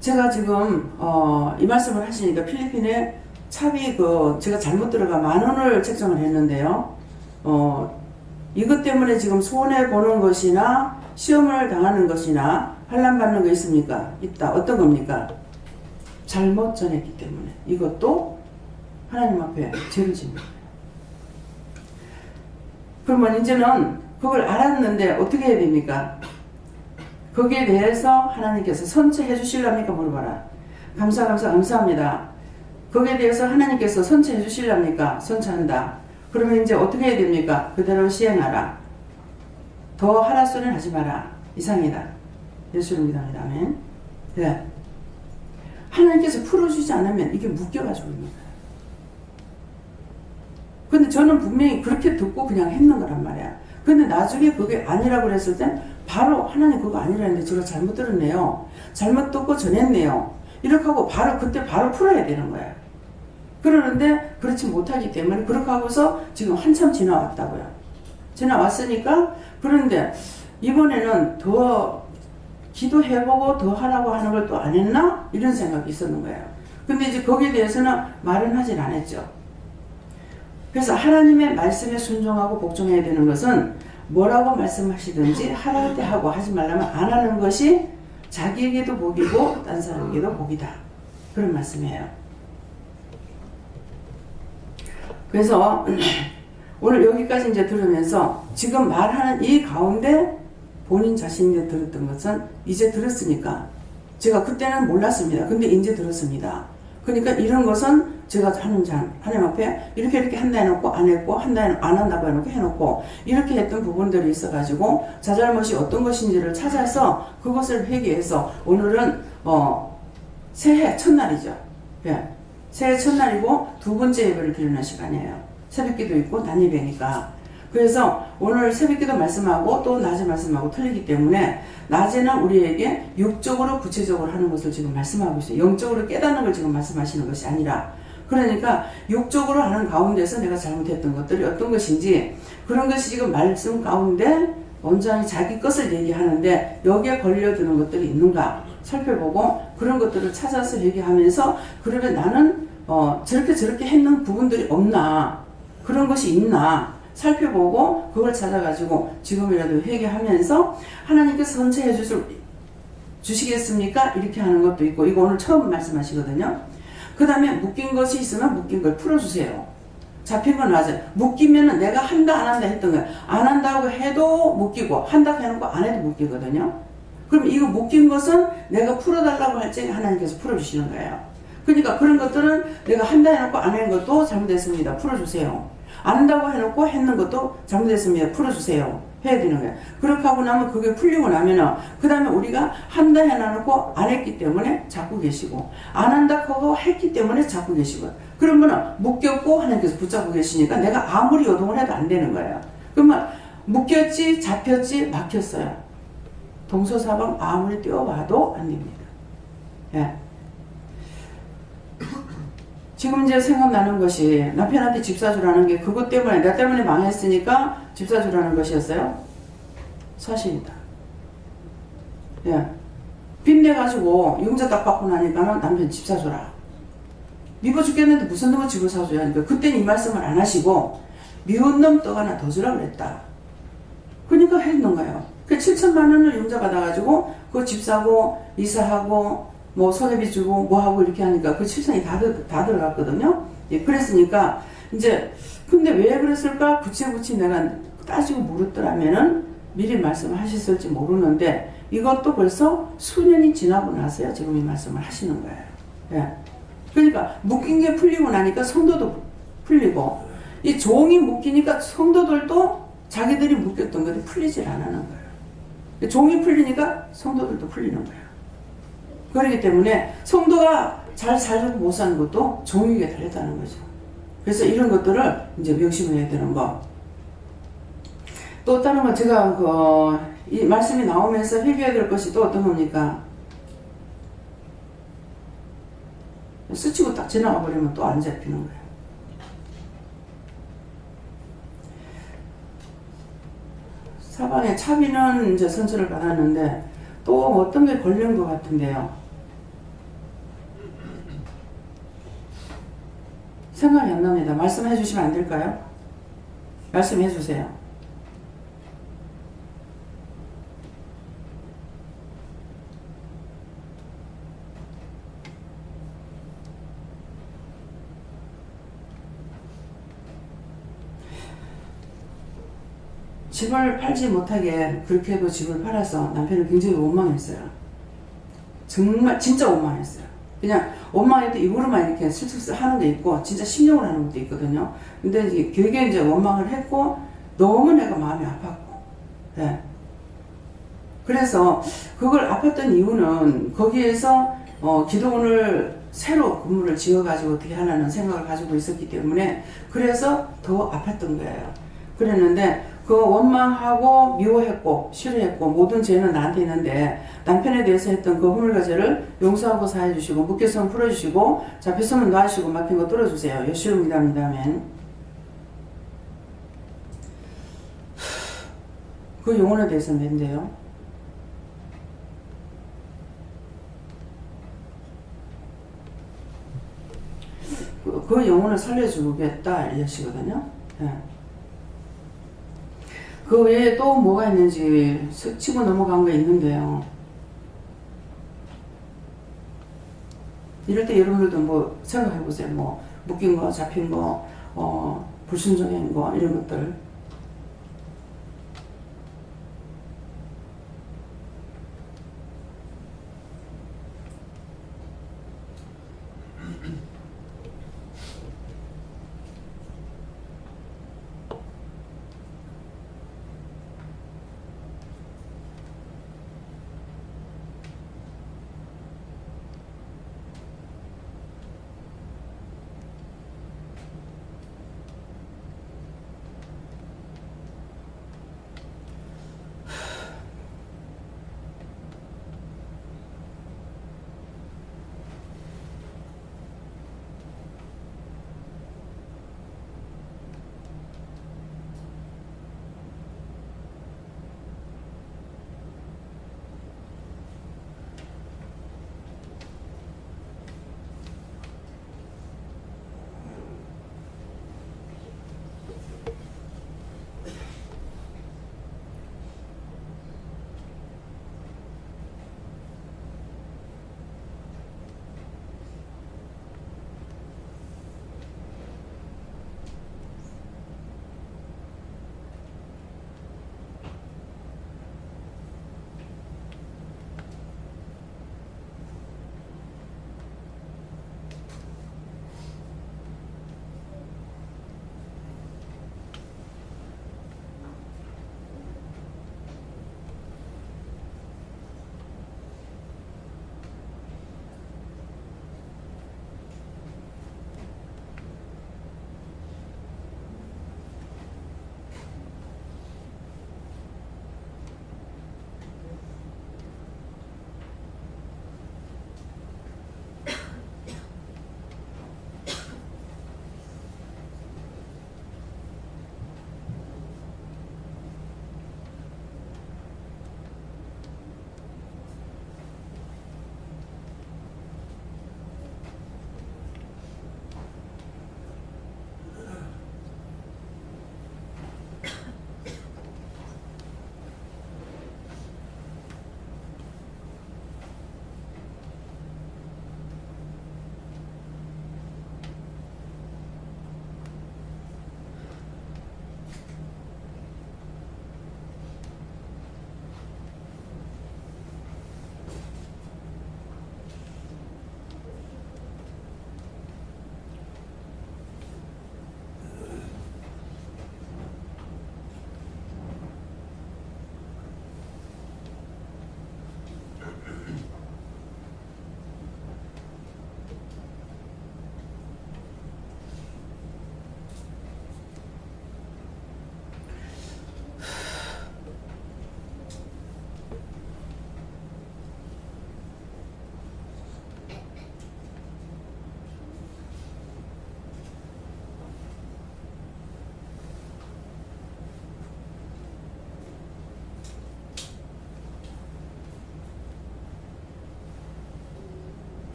제가 지금 이 말씀을 하시니까 필리핀에 차비 제가 잘못 들어가 10,000원을 책정을 했는데요. 이것 때문에 지금 손해 보는 것이나 시험을 당하는 것이나 환난받는 거 있습니까? 있다. 어떤 겁니까? 잘못 전했기 때문에 이것도 하나님 앞에 죄를 짓는 거예요. 그러면 이제는 그걸 알았는데 어떻게 해야 됩니까? 거기에 대해서 하나님께서 선처해 주실랍니까? 물어봐라. 감사합니다. 거기에 대해서 하나님께서 선처해 주실랍니까? 선처한다. 그러면 이제 어떻게 해야 됩니까? 그대로 시행하라. 더 하라 소리는 하지 마라. 이상이다. 예수를 믿습니다. 아멘. 네. 하나님께서 풀어주지 않으면 이게 묶여가지고 있는 거예요. 근데 저는 분명히 그렇게 듣고 그냥 했는 거란 말이야. 근데 나중에 그게 아니라고 그랬을 땐 바로 하나님 그거 아니라는데 제가 잘못 들었네요. 잘못 듣고 전했네요. 이렇게 하고 그때 바로 풀어야 되는 거야. 그러는데 그렇지 못하기 때문에 그렇게 하고서 지금 한참 지나왔다고요. 지나왔으니까 그런데 이번에는 더 기도해보고 더 하라고 하는 걸 또 안 했나? 이런 생각이 있었는 거예요. 근데 이제 거기에 대해서는 말은 하진 않았죠. 그래서 하나님의 말씀에 순종하고 복종해야 되는 것은 뭐라고 말씀하시든지 하라고 때 하고 하지 말라면 안 하는 것이 자기에게도 복이고 딴 사람에게도 복이다. 그런 말씀이에요. 그래서 오늘 여기까지 이제 들으면서 지금 말하는 이 가운데 본인 자신이 들었던 것은 이제 들었으니까 제가 그때는 몰랐습니다. 근데 이제 들었습니다. 그러니까 이런 것은 제가 하나님 앞에 이렇게 한다 해놓고 안 했고 안 한다고 해놓고 해놓고 이렇게 했던 부분들이 있어가지고 자잘못이 어떤 것인지를 찾아서 그것을 회개해서 오늘은 새해 첫날이죠. 예. 새해 첫날이고 두 번째 예배를 드리는 시간이에요. 새벽기도 있고 난예배니까. 그래서 오늘 새벽기도 말씀하고 또 낮에 말씀하고 틀리기 때문에 낮에는 우리에게 육적으로 구체적으로 하는 것을 지금 말씀하고 있어요. 영적으로 깨닫는 걸 지금 말씀하시는 것이 아니라, 그러니까 육적으로 하는 가운데서 내가 잘못했던 것들이 어떤 것인지 그런 것이 지금 말씀 가운데 온전히 자기 것을 얘기하는데 여기에 걸려드는 것들이 있는가 살펴보고 그런 것들을 찾아서 얘기하면서 그러면 나는 저렇게 했는 부분들이 없나, 그런 것이 있나 살펴보고 그걸 찾아가지고 지금이라도 회개하면서 하나님께서 선처해 주시겠습니까? 이렇게 하는 것도 있고, 이거 오늘 처음 말씀하시거든요. 그 다음에 묶인 것이 있으면 묶인 걸 풀어주세요. 잡힌 건 맞아요. 묶이면은 내가 한다 안 한다 했던 거예요. 안 한다고 해도 묶이고 한다고 해놓고 안 해도 묶이거든요. 그럼 이거 묶인 것은 내가 풀어달라고 할 때 하나님께서 풀어주시는 거예요. 그러니까 그런 것들은 내가 한다 해놓고 안 하는 것도 잘못됐습니다. 풀어주세요. 안 한다고 해놓고 했는 것도 잘못됐습니다. 풀어주세요. 해야 되는 거예요. 그렇게 하고 나면 그게 풀리고 나면은 그 다음에 우리가 한다 해놓고 안 했기 때문에 잡고 계시고 안 한다 하고 했기 때문에 잡고 계시고, 그러면은 묶였고 하나님께서 붙잡고 계시니까 내가 아무리 요동을 해도 안 되는 거예요. 그러면 묶였지 잡혔지 막혔어요. 동서사방 아무리 뛰어봐도 안 됩니다. 예. 지금 이제 생각나는 것이 남편한테 집 사주라는 게 그것 때문에 나 때문에 망했으니까 집 사주라는 것이었어요? 사실이다. 예. 빚내가지고 융자 딱 받고 나니까는 남편 집 사주라. 미워 죽겠는데 무슨 놈의 집을 사줘야 하니까 그때는 이 말씀을 안 하시고 미운 놈 떡 하나 더 주라 그랬다. 그러니까 했는 거예요. 그 7천만 원을 융자 받아가지고 그 집 사고 이사하고 뭐 소개비 주고 뭐 하고 이렇게 하니까 그 7천이 다 들어갔거든요. 예, 그랬으니까 이제 근데 왜 그랬을까 구체구체 내가 따지고 물었더라면은 미리 말씀을 하셨을지 모르는데 이것도 벌써 수년이 지나고 나서야 지금 이 말씀을 하시는 거예요. 예. 그러니까 묶인 게 풀리고 나니까 성도도 풀리고 이 종이 묶이니까 성도들도 자기들이 묶였던 것이 풀리질 않는 거예요. 종이 풀리니까 성도들도 풀리는 거예요. 그렇기 때문에 성도가 잘 살고 못 사는 것도 종에게 달렸다는 거죠. 그래서 이런 것들을 이제 명심해야 되는 거. 또 다른 건 제가 이 말씀이 나오면서 회개해야 될 것이 또 어떤 겁니까? 스치고 딱 지나가 버리면 또 안 잡히는 거예요. 사방에 차비는 이제 선처를 받았는데 또 어떤 게 걸린 것 같은데요. 생각이 안 납니다. 말씀해 주시면 안 될까요? 말씀해 주세요. 집을 팔지 못하게 그렇게 해도 집을 팔아서 남편은 굉장히 원망했어요. 정말 진짜 원망했어요. 그냥 원망해도 입으로만 이렇게 슬슬 하는 게 있고 진짜 심령으로 하는 것도 있거든요. 근데 되게 이제 원망을 했고 너무 내가 마음이 아팠고, 네. 그래서 그걸 아팠던 이유는 거기에서 기도원을 새로 건물을 지어가지고 어떻게 하라는 생각을 가지고 있었기 때문에 그래서 더 아팠던 거예요. 그랬는데 그 원망하고 미워했고 싫어했고 모든 죄는 나한테 있는데 남편에 대해서 했던 그 허물과 죄를 용서하고 사해 주시고 묶였으면 풀어주시고 잡혔으면 놔주시고 막힌 거 뚫어주세요. 예수입니다. 아멘. 그 영혼에 대해서는 뭔데요? 그 영혼을 살려주겠다 이것이거든요. 네. 그 외에 또 뭐가 있는지 치고 넘어간 거 있는데요. 이럴 때 여러분들도 뭐 생각해 보세요. 뭐 묶인 거, 잡힌 거, 불순종한 거 이런 것들.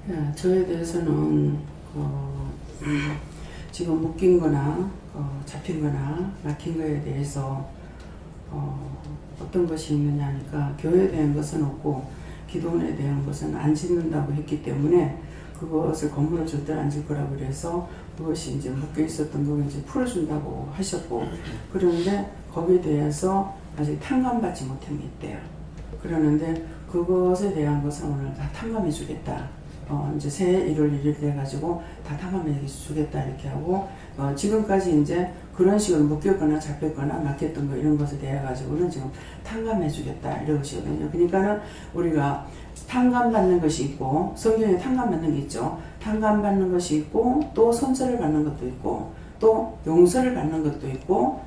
예, 저에 대해서는 지금 묶인 거나 잡힌 거나 막힌 거에 대해서 어떤 것이 있느냐 하니까 교회에 대한 것은 없고 기도원에 대한 것은 안 짓는다고 했기 때문에 그것을 건물을 절대로 안 질 거라고 그래서 그것이 이제 묶여 있었던 걸 이제 풀어준다고 하셨고, 그런데 거기에 대해서 아직 탕감받지 못한 게 있대요. 그러는데 그것에 대한 것은 오늘 다 탕감해 주겠다. 이제 새해 1월 1일 돼가지고 다 탕감해 주겠다 이렇게 하고, 지금까지 이제 그런 식으로 묶였거나 잡혔거나 막혔던 거 이런 것에 대해 가지고는 지금 탕감해 주겠다 이러시거든요. 그러니까는 우리가 탕감받는 것이 있고, 성경에 탕감받는 게 있죠. 탕감받는 것이 있고, 또 선처를 받는 것도 있고, 또 용서를 받는 것도 있고,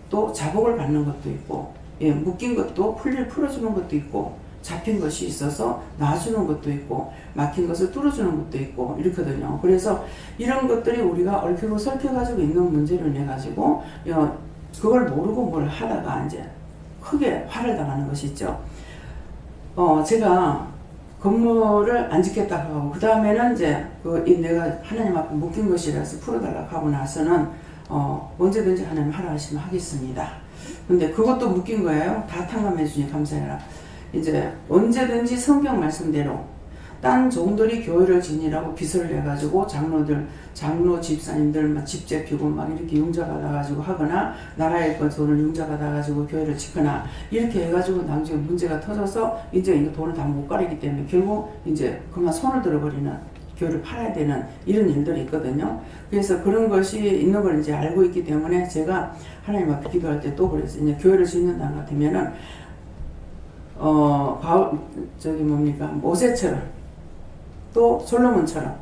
또 자복을 받는 것도 있고, 예, 묶인 것도 풀어주는 것도 있고, 잡힌 것이 있어서 놔주는 것도 있고, 막힌 것을 뚫어주는 것도 있고 이렇거든요. 그래서 이런 것들이 우리가 얽히고 설켜가지고 있는 문제를 내가지고 그걸 모르고 뭘 하다가 이제 크게 화를 당하는 것이 있죠. 제가 건물을 안 짓겠다고 하고, 그 다음에는 이제 내가 하나님 앞에 묶인 것이라서 풀어달라고 하고 나서는 언제든지 하나님 하라 하시면 하겠습니다. 근데 그것도 묶인 거예요. 다 탕감해 주니 감사해라. 이제 언제든지 성경 말씀대로 딴 종들이 교회를 지니라고 빚을 내가지고 장로 집사님들 막 집재피고 막 이렇게 융자받아가지고 하거나, 나라의 돈을 융자받아가지고 교회를 짓거나 이렇게 해가지고 나중에 문제가 터져서 이제 이거 돈을 다 못 가리기 때문에 결국 이제 그만 손을 들어버리는, 교회를 팔아야 되는 이런 일들이 있거든요. 그래서 그런 것이 있는 걸 이제 알고 있기 때문에 제가 하나님 앞에 기도할 때 또 그랬어요. 이제 교회를 짓는다 같으면은 모세처럼 또 솔로몬처럼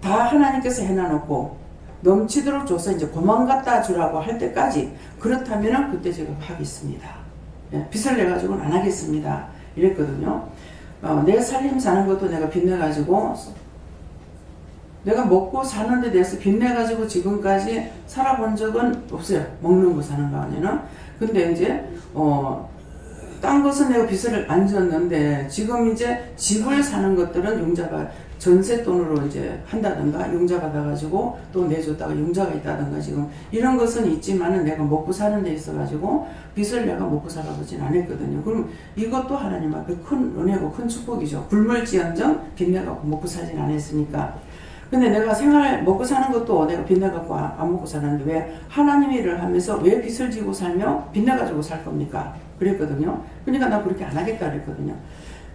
다 하나님께서 해놔놓고 넘치도록 줘서 이제 고만 갖다 주라고 할 때까지, 그렇다면은 그때 제가 하겠습니다. 예, 빚을 내가지고는 안 하겠습니다. 이랬거든요. 내 살림 사는 것도 내가 빚내가지고, 내가 먹고 사는 데 대해서 빚내가지고 지금까지 살아본 적은 없어요. 먹는 거 사는 거 아니에는. 근데 이제 딴 것은 내가 빚을 안 졌는데, 지금 이제 집을 사는 것들은 전세 돈으로 이제 한다든가, 융자 받아가지고 또 내줬다가 융자가 있다든가, 지금 이런 것은 있지만은 내가 먹고 사는 데 있어가지고 빚을 내가 먹고 살아보진 않았거든요. 그럼 이것도 하나님 앞에 큰 은혜고 큰 축복이죠. 굶을지언정 빚내갖고 먹고 살진 않았으니까. 근데 내가 먹고 사는 것도 내가 빚내갖고 안 먹고 사는데 왜 하나님의 일을 하면서 왜 빚을 지고 살며 빚내가지고 살 겁니까? 그랬거든요. 그러니까 나 그렇게 안 하겠다 그랬거든요.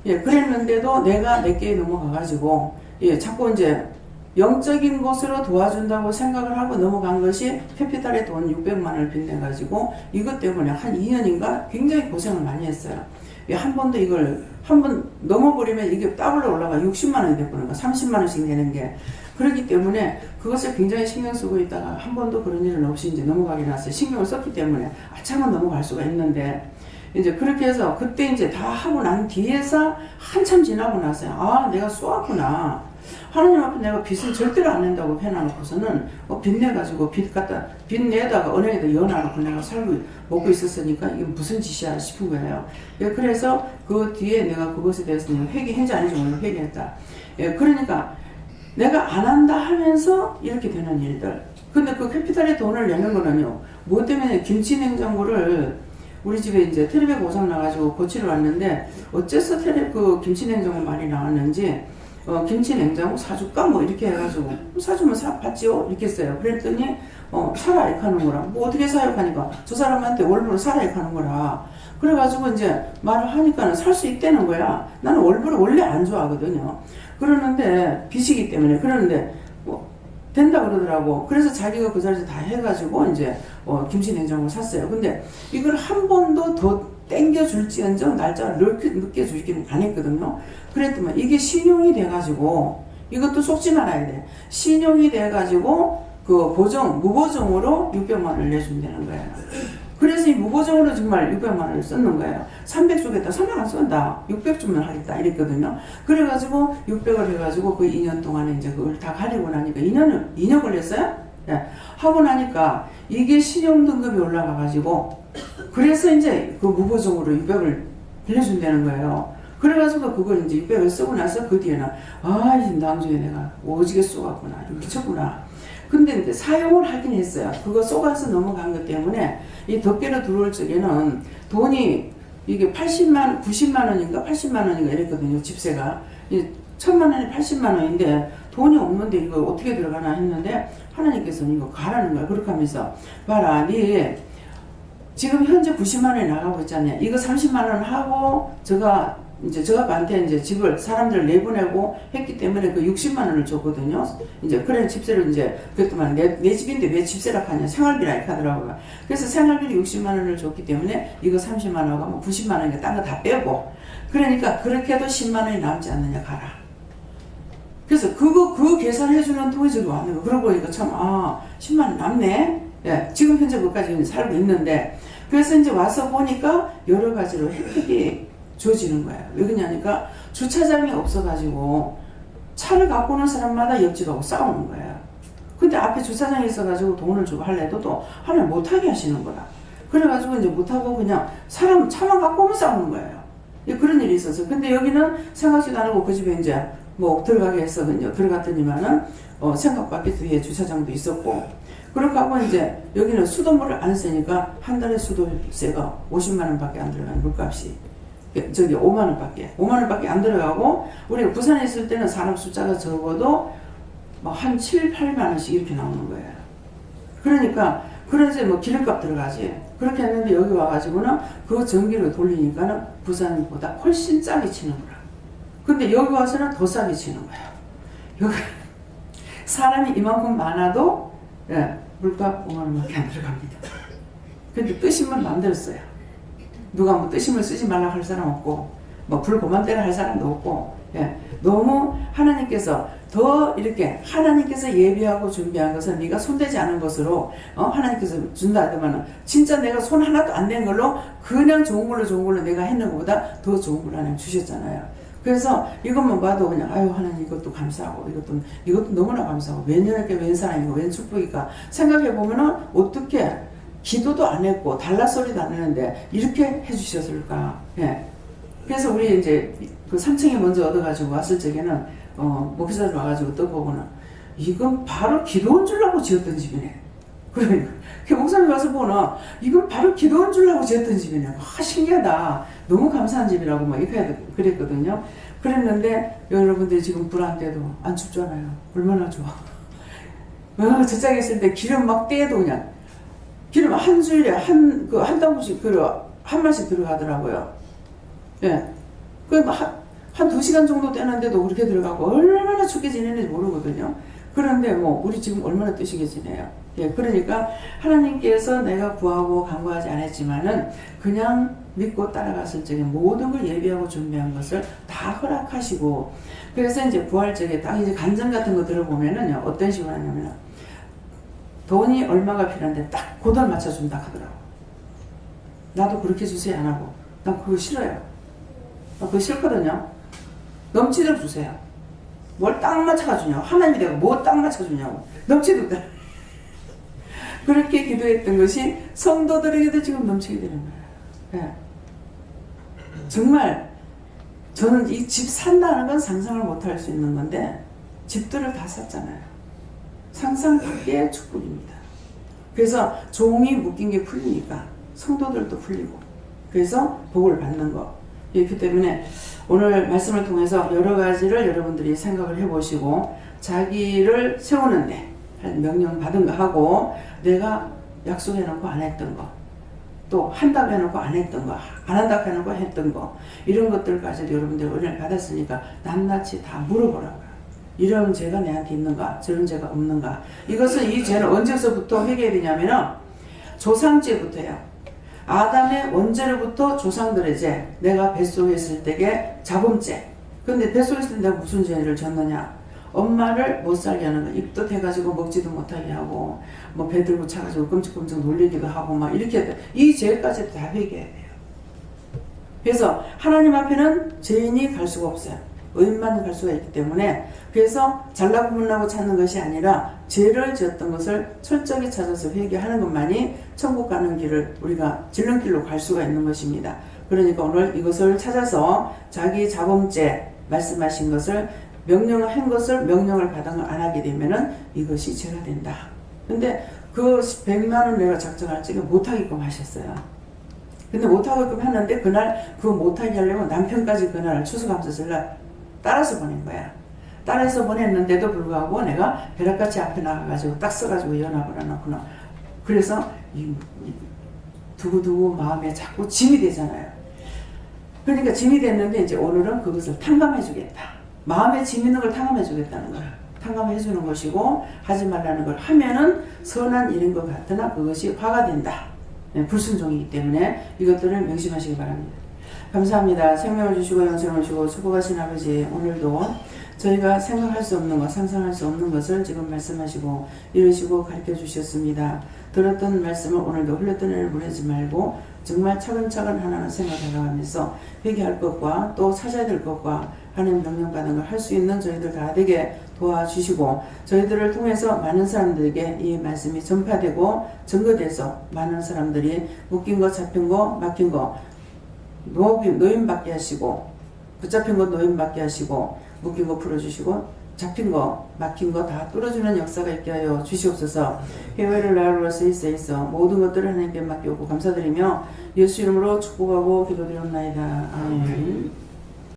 예, 그랬는데도 내가 내게 넘어가가지고, 예, 자꾸 이제 영적인 것으로 도와준다고 생각을 하고 넘어간 것이 캐피탈의 돈 600만 원을 빚내가지고 이것 때문에 한 2년인가 굉장히 고생을 많이 했어요. 예, 한 번도 이걸 한 번 넘어버리면 이게 더블로 올라가 60만 원이 됐거든요. 30만 원씩 내는 게. 그렇기 때문에 그것을 굉장히 신경 쓰고 있다가 한 번도 그런 일은 없이 이제 넘어가게 났어요. 신경을 썼기 때문에 아차만 넘어갈 수가 있는데, 이제 그렇게 해서 그때 이제 다 하고 난 뒤에서 한참 지나고 나서요. 내가 쏘았구나. 하나님 앞에 내가 빚은 절대로 안 낸다고 해놔놓고서는 빚 내가지고 빚 내다가 은행에다 연하놓고 내가 먹고 있었으니까 이게 무슨 짓이야 싶은 거예요. 예, 그래서 그 뒤에 내가 그것에 대해서 회개했는지 아닌지 모르고 회개했다. 예, 그러니까 내가 안 한다 하면서 이렇게 되는 일들. 근데 그 캐피탈에 돈을 내는 거는요, 뭐 때문에 김치 냉장고를 우리 집에 이제 텔레비 고장 나가지고 고치러 왔는데, 어째서 그 김치 냉장고 많이 나왔는지, 김치 냉장고 사줄까? 뭐 이렇게 해가지고, 사주면 받지요? 이렇게 했어요. 그랬더니, 사라 이렇게 하는 거라. 뭐 어떻게 사요? 하니까, 저 사람한테 월부로 사라 이렇게 하는 거라. 그래가지고 이제 말을 하니까는 살 수 있다는 거야. 나는 월부를 원래 안 좋아하거든요. 그러는데, 빚이기 때문에. 그러는데, 된다 그러더라고. 그래서 자기가 그 자리에서 다 해가지고 이제 김치 냉장고를 샀어요. 근데 이걸 한 번도 더 땡겨줄지언정 날짜를 늦게 주기는 안 했거든요. 그랬더니 이게 신용이 돼가지고, 이것도 속지 말아야 돼. 신용이 돼가지고 그 무보정으로 600만 원을 내준다는 거예요. 그래서 이 무보정으로 정말 600만 원을 썼는 거예요. 300 주겠다. 300 안 쓴다. 600 주면 하겠다. 이랬거든요. 그래가지고 600을 해가지고 그 2년 동안에 이제 그걸 다 가리고 나니까 2년 걸렸어요? 네. 하고 나니까 이게 신용등급이 올라가가지고, 그래서 이제 그 무보정으로 600을 빌려준다는 거예요. 그래가지고 그걸 이제 600을 쓰고 나서 그 뒤에는 나중에 내가 오지게 쏘았구나. 미쳤구나. 근데 이제 사용을 하긴 했어요. 그거 쏘가서 넘어간 것 때문에 이 덮개로 들어올 적에는 돈이 이게 90만 원인가 80만 원인가 이랬거든요. 집세가. 1000만 원에 80만 원인데 돈이 없는데 이거 어떻게 들어가나 했는데 하나님께서는 이거 가라는 거야. 그렇게 하면서 봐라, 네 지금 현재 90만 원이 나가고 있잖아요. 이거 30만 원 하고 저가한테 이제 집을 사람들을 내보내고 했기 때문에 그 60만 원을 줬거든요. 이제 그래 집세를 이제 그랬더만 내 집인데 왜 집세라 하냐, 생활비라 이렇게 하더라고요. 그래서 생활비를 60만 원을 줬기 때문에 이거 30만 원하고 뭐 90만 원인가 딴 거 다 빼고, 그러니까 그렇게 해도 10만 원이 남지 않느냐, 가라. 그래서 그 계산해주는 통이 저기 왔는 거. 그러고 보니까 참 10만 원 남네. 예, 지금 현재 그까지 살고 있는데, 그래서 이제 와서 보니까 여러 가지로 혜택이 주어지는 거예요. 왜 그러냐니까 주차장이 없어가지고 차를 갖고 오는 사람마다 옆집하고 싸우는 거예요. 근데 앞에 주차장이 있어가지고 돈을 주고 할래도 또 하나를 못하게 하시는 거야. 그래가지고 이제 못하고 그냥 사람 차만 갖고 오면 싸우는 거예요. 그런 일이 있었어요. 근데 여기는 생각지도 않고 그 집에 이제 뭐 들어가게 해서 들어갔더니만은 생각밖에 뒤에 주차장도 있었고, 그렇게 하고 이제 여기는 수도물을 안 쓰니까 한 달에 수도세가 50만 원밖에 안 들어가는 물값이. 저기 5만 원밖에 안 들어가고, 우리가 부산에 있을 때는 사람 숫자가 적어도 뭐 한 7, 8만 원씩 이렇게 나오는 거예요. 그러니까 그래서 뭐 기름값 들어가지. 그렇게 했는데 여기 와가지고는 그 전기를 돌리니까는 부산보다 훨씬 싸게 치는 거라. 근데 여기 와서는 더 싸게 치는 거야. 여기 사람이 이만큼 많아도 물값 5만 원밖에 안 들어갑니다. 근데 뜨심은 마음대로 써요. 누가 뭐 뜨심을 쓰지 말라고 할 사람 없고, 뭐 불 그만 떼라 할 사람도 없고, 너무 하나님께서 더 이렇게 하나님께서 예비하고 준비한 것은 네가 손대지 않은 것으로 하나님께서 준다 하더만은 진짜 내가 손 하나도 안 낸 걸로 그냥 좋은 걸로 내가 했는 것보다 더 좋은 걸 하나님 주셨잖아요. 그래서 이것만 봐도 그냥 하나님 이것도 감사하고 이것도 너무나 감사하고 웬 사람이고 웬 축복이니까 생각해보면은 어떻게 기도도 안 했고 달라소리도 안 했는데 이렇게 해주셨을까. 그래서 우리 이제 그 3층에 먼저 얻어가지고 왔을 적에는 목사들 와가지고 떠보고는 이건 바로 기도원 주려고 지었던 집이네. 그러니까 목사님 와서 보나 이건 바로 기도원 주려고 지었던 집이네. 신기하다. 너무 감사한 집이라고 막 이렇게 그랬거든요. 그랬는데 여러분들이 지금 불안때도 안 춥잖아요. 얼마나 좋아. 저짝에 있을 때 기름 막 떼도 그냥 기름 한 주일에 한 당분씩 한 마씩 들어가더라고요. 한 2시간 정도 떼는데도 그렇게 들어가고 얼마나 춥게 지내는지 모르거든요. 그런데 뭐 우리 지금 얼마나 뜨시게 지내요. 그러니까 하나님께서 내가 구하고 간구하지 않았지만은 그냥 믿고 따라갔을 적에 모든 걸 예비하고 준비한 것을 다 허락하시고, 그래서 이제 부활 적에 딱 이제 간증 같은 거 들어보면은요, 어떤 식으로 하냐면 돈이 얼마가 필요한데 딱 고달 맞춰준다 하더라고. 나도 그렇게 주세요 안 하고. 난 그거 싫어요. 나 그거 싫거든요. 넘치도록 주세요. 뭘 딱 맞춰가 주냐고. 하나님이 내가 뭐 딱 맞춰주냐고. 넘치도록. 그렇게 기도했던 것이 성도들에게도 지금 넘치게 되는 거예요. 정말 저는 이 집 산다는 건 상상을 못할 수 있는 건데 집들을 다 샀잖아요. 상상 밖의 축복입니다. 그래서 종이 묶인 게 풀리니까 성도들도 풀리고, 그래서 복을 받는 거. 그렇기 때문에 오늘 말씀을 통해서 여러 가지를 여러분들이 생각을 해보시고 자기를 세우는데 명령 받은 거 하고 내가 약속해놓고 안 했던 거, 또 한다고 해놓고 안 했던 거, 안 한다고 해놓고 했던 거, 이런 것들까지도 여러분들이 은혜를 받았으니까 낱낱이 다 물어보라고요. 이런 죄가 내한테 있는가, 저런 죄가 없는가. 이것은 이 죄는 언제서부터 회개해야 되냐면은 조상죄부터예요. 아담의 원죄로부터 조상들의 죄, 내가 뱃속에 있을 때의 자범죄. 근데 뱃속에 있을 때 내가 무슨 죄를 졌느냐? 엄마를 못 살게 하는 거. 입도 대가지고 먹지도 못하게 하고, 뭐 배 들고 차가지고 끔찍끔찍 놀리기도 하고, 막 이렇게 이 죄까지 다 회개해야 돼요. 그래서 하나님 앞에는 죄인이 갈 수가 없어요. 의인만 갈 수가 있기 때문에, 그래서 잘나고 못나고 찾는 것이 아니라 죄를 지었던 것을 철저히 찾아서 회개하는 것만이 천국 가는 길을 우리가 질름길로 갈 수가 있는 것입니다. 그러니까 오늘 이것을 찾아서 자기 자범죄 말씀하신 것을 명령을 한 것을 명령을 받은 걸 안 하게 되면은 이것이 죄가 된다. 근데 그 100만 원 내가 작정할 적에 못하게끔 하셨어요. 근데 못하게끔 했는데 그날 그거 못하게 하려면 남편까지 그날 추수감사절날 따라서 보낸 거야. 따라서 보냈는데도 불구하고 내가 벼락같이 앞에 나가가지고 딱 써가지고 연합을 해놨구나. 그래서 두고두고 마음에 자꾸 짐이 되잖아요. 그러니까 짐이 됐는데 이제 오늘은 그것을 탕감해 주겠다. 마음에 짐 있는 걸 탕감해 주겠다는 거야. 탕감해 주는 것이고 하지 말라는 걸 하면은 선한 일인 것 같으나 그것이 화가 된다. 네, 불순종이기 때문에 이것들을 명심하시기 바랍니다. 감사합니다. 생명을 주시고 영생을 주시고 수고하신 아버지, 오늘도 저희가 생각할 수 없는 것, 상상할 수 없는 것을 지금 말씀하시고 이루시고 가르쳐 주셨습니다. 들었던 말씀을 오늘도 흘렸던 애를 보내지 말고 정말 차근차근 하나하나 생각해 나가면서 회개할 것과 또 찾아야 될 것과 하는 명령받은 걸 할 수 있는 저희들 다 되게 도와주시고 저희들을 통해서 많은 사람들에게 이 말씀이 전파되고 증거돼서 많은 사람들이 묶인 거, 잡힌 거, 막힌 거 노임받게 하시고 붙잡힌 거 노임받게 하시고 묶인 거 풀어주시고 잡힌 거 막힌 거 다 뚫어주는 역사가 있게 하여 주시옵소서. 해외를 나라로서 있어 모든 것들을 하나님께 맡기고 감사드리며 예수 이름으로 축복하고 기도드리옵나이다. 아멘.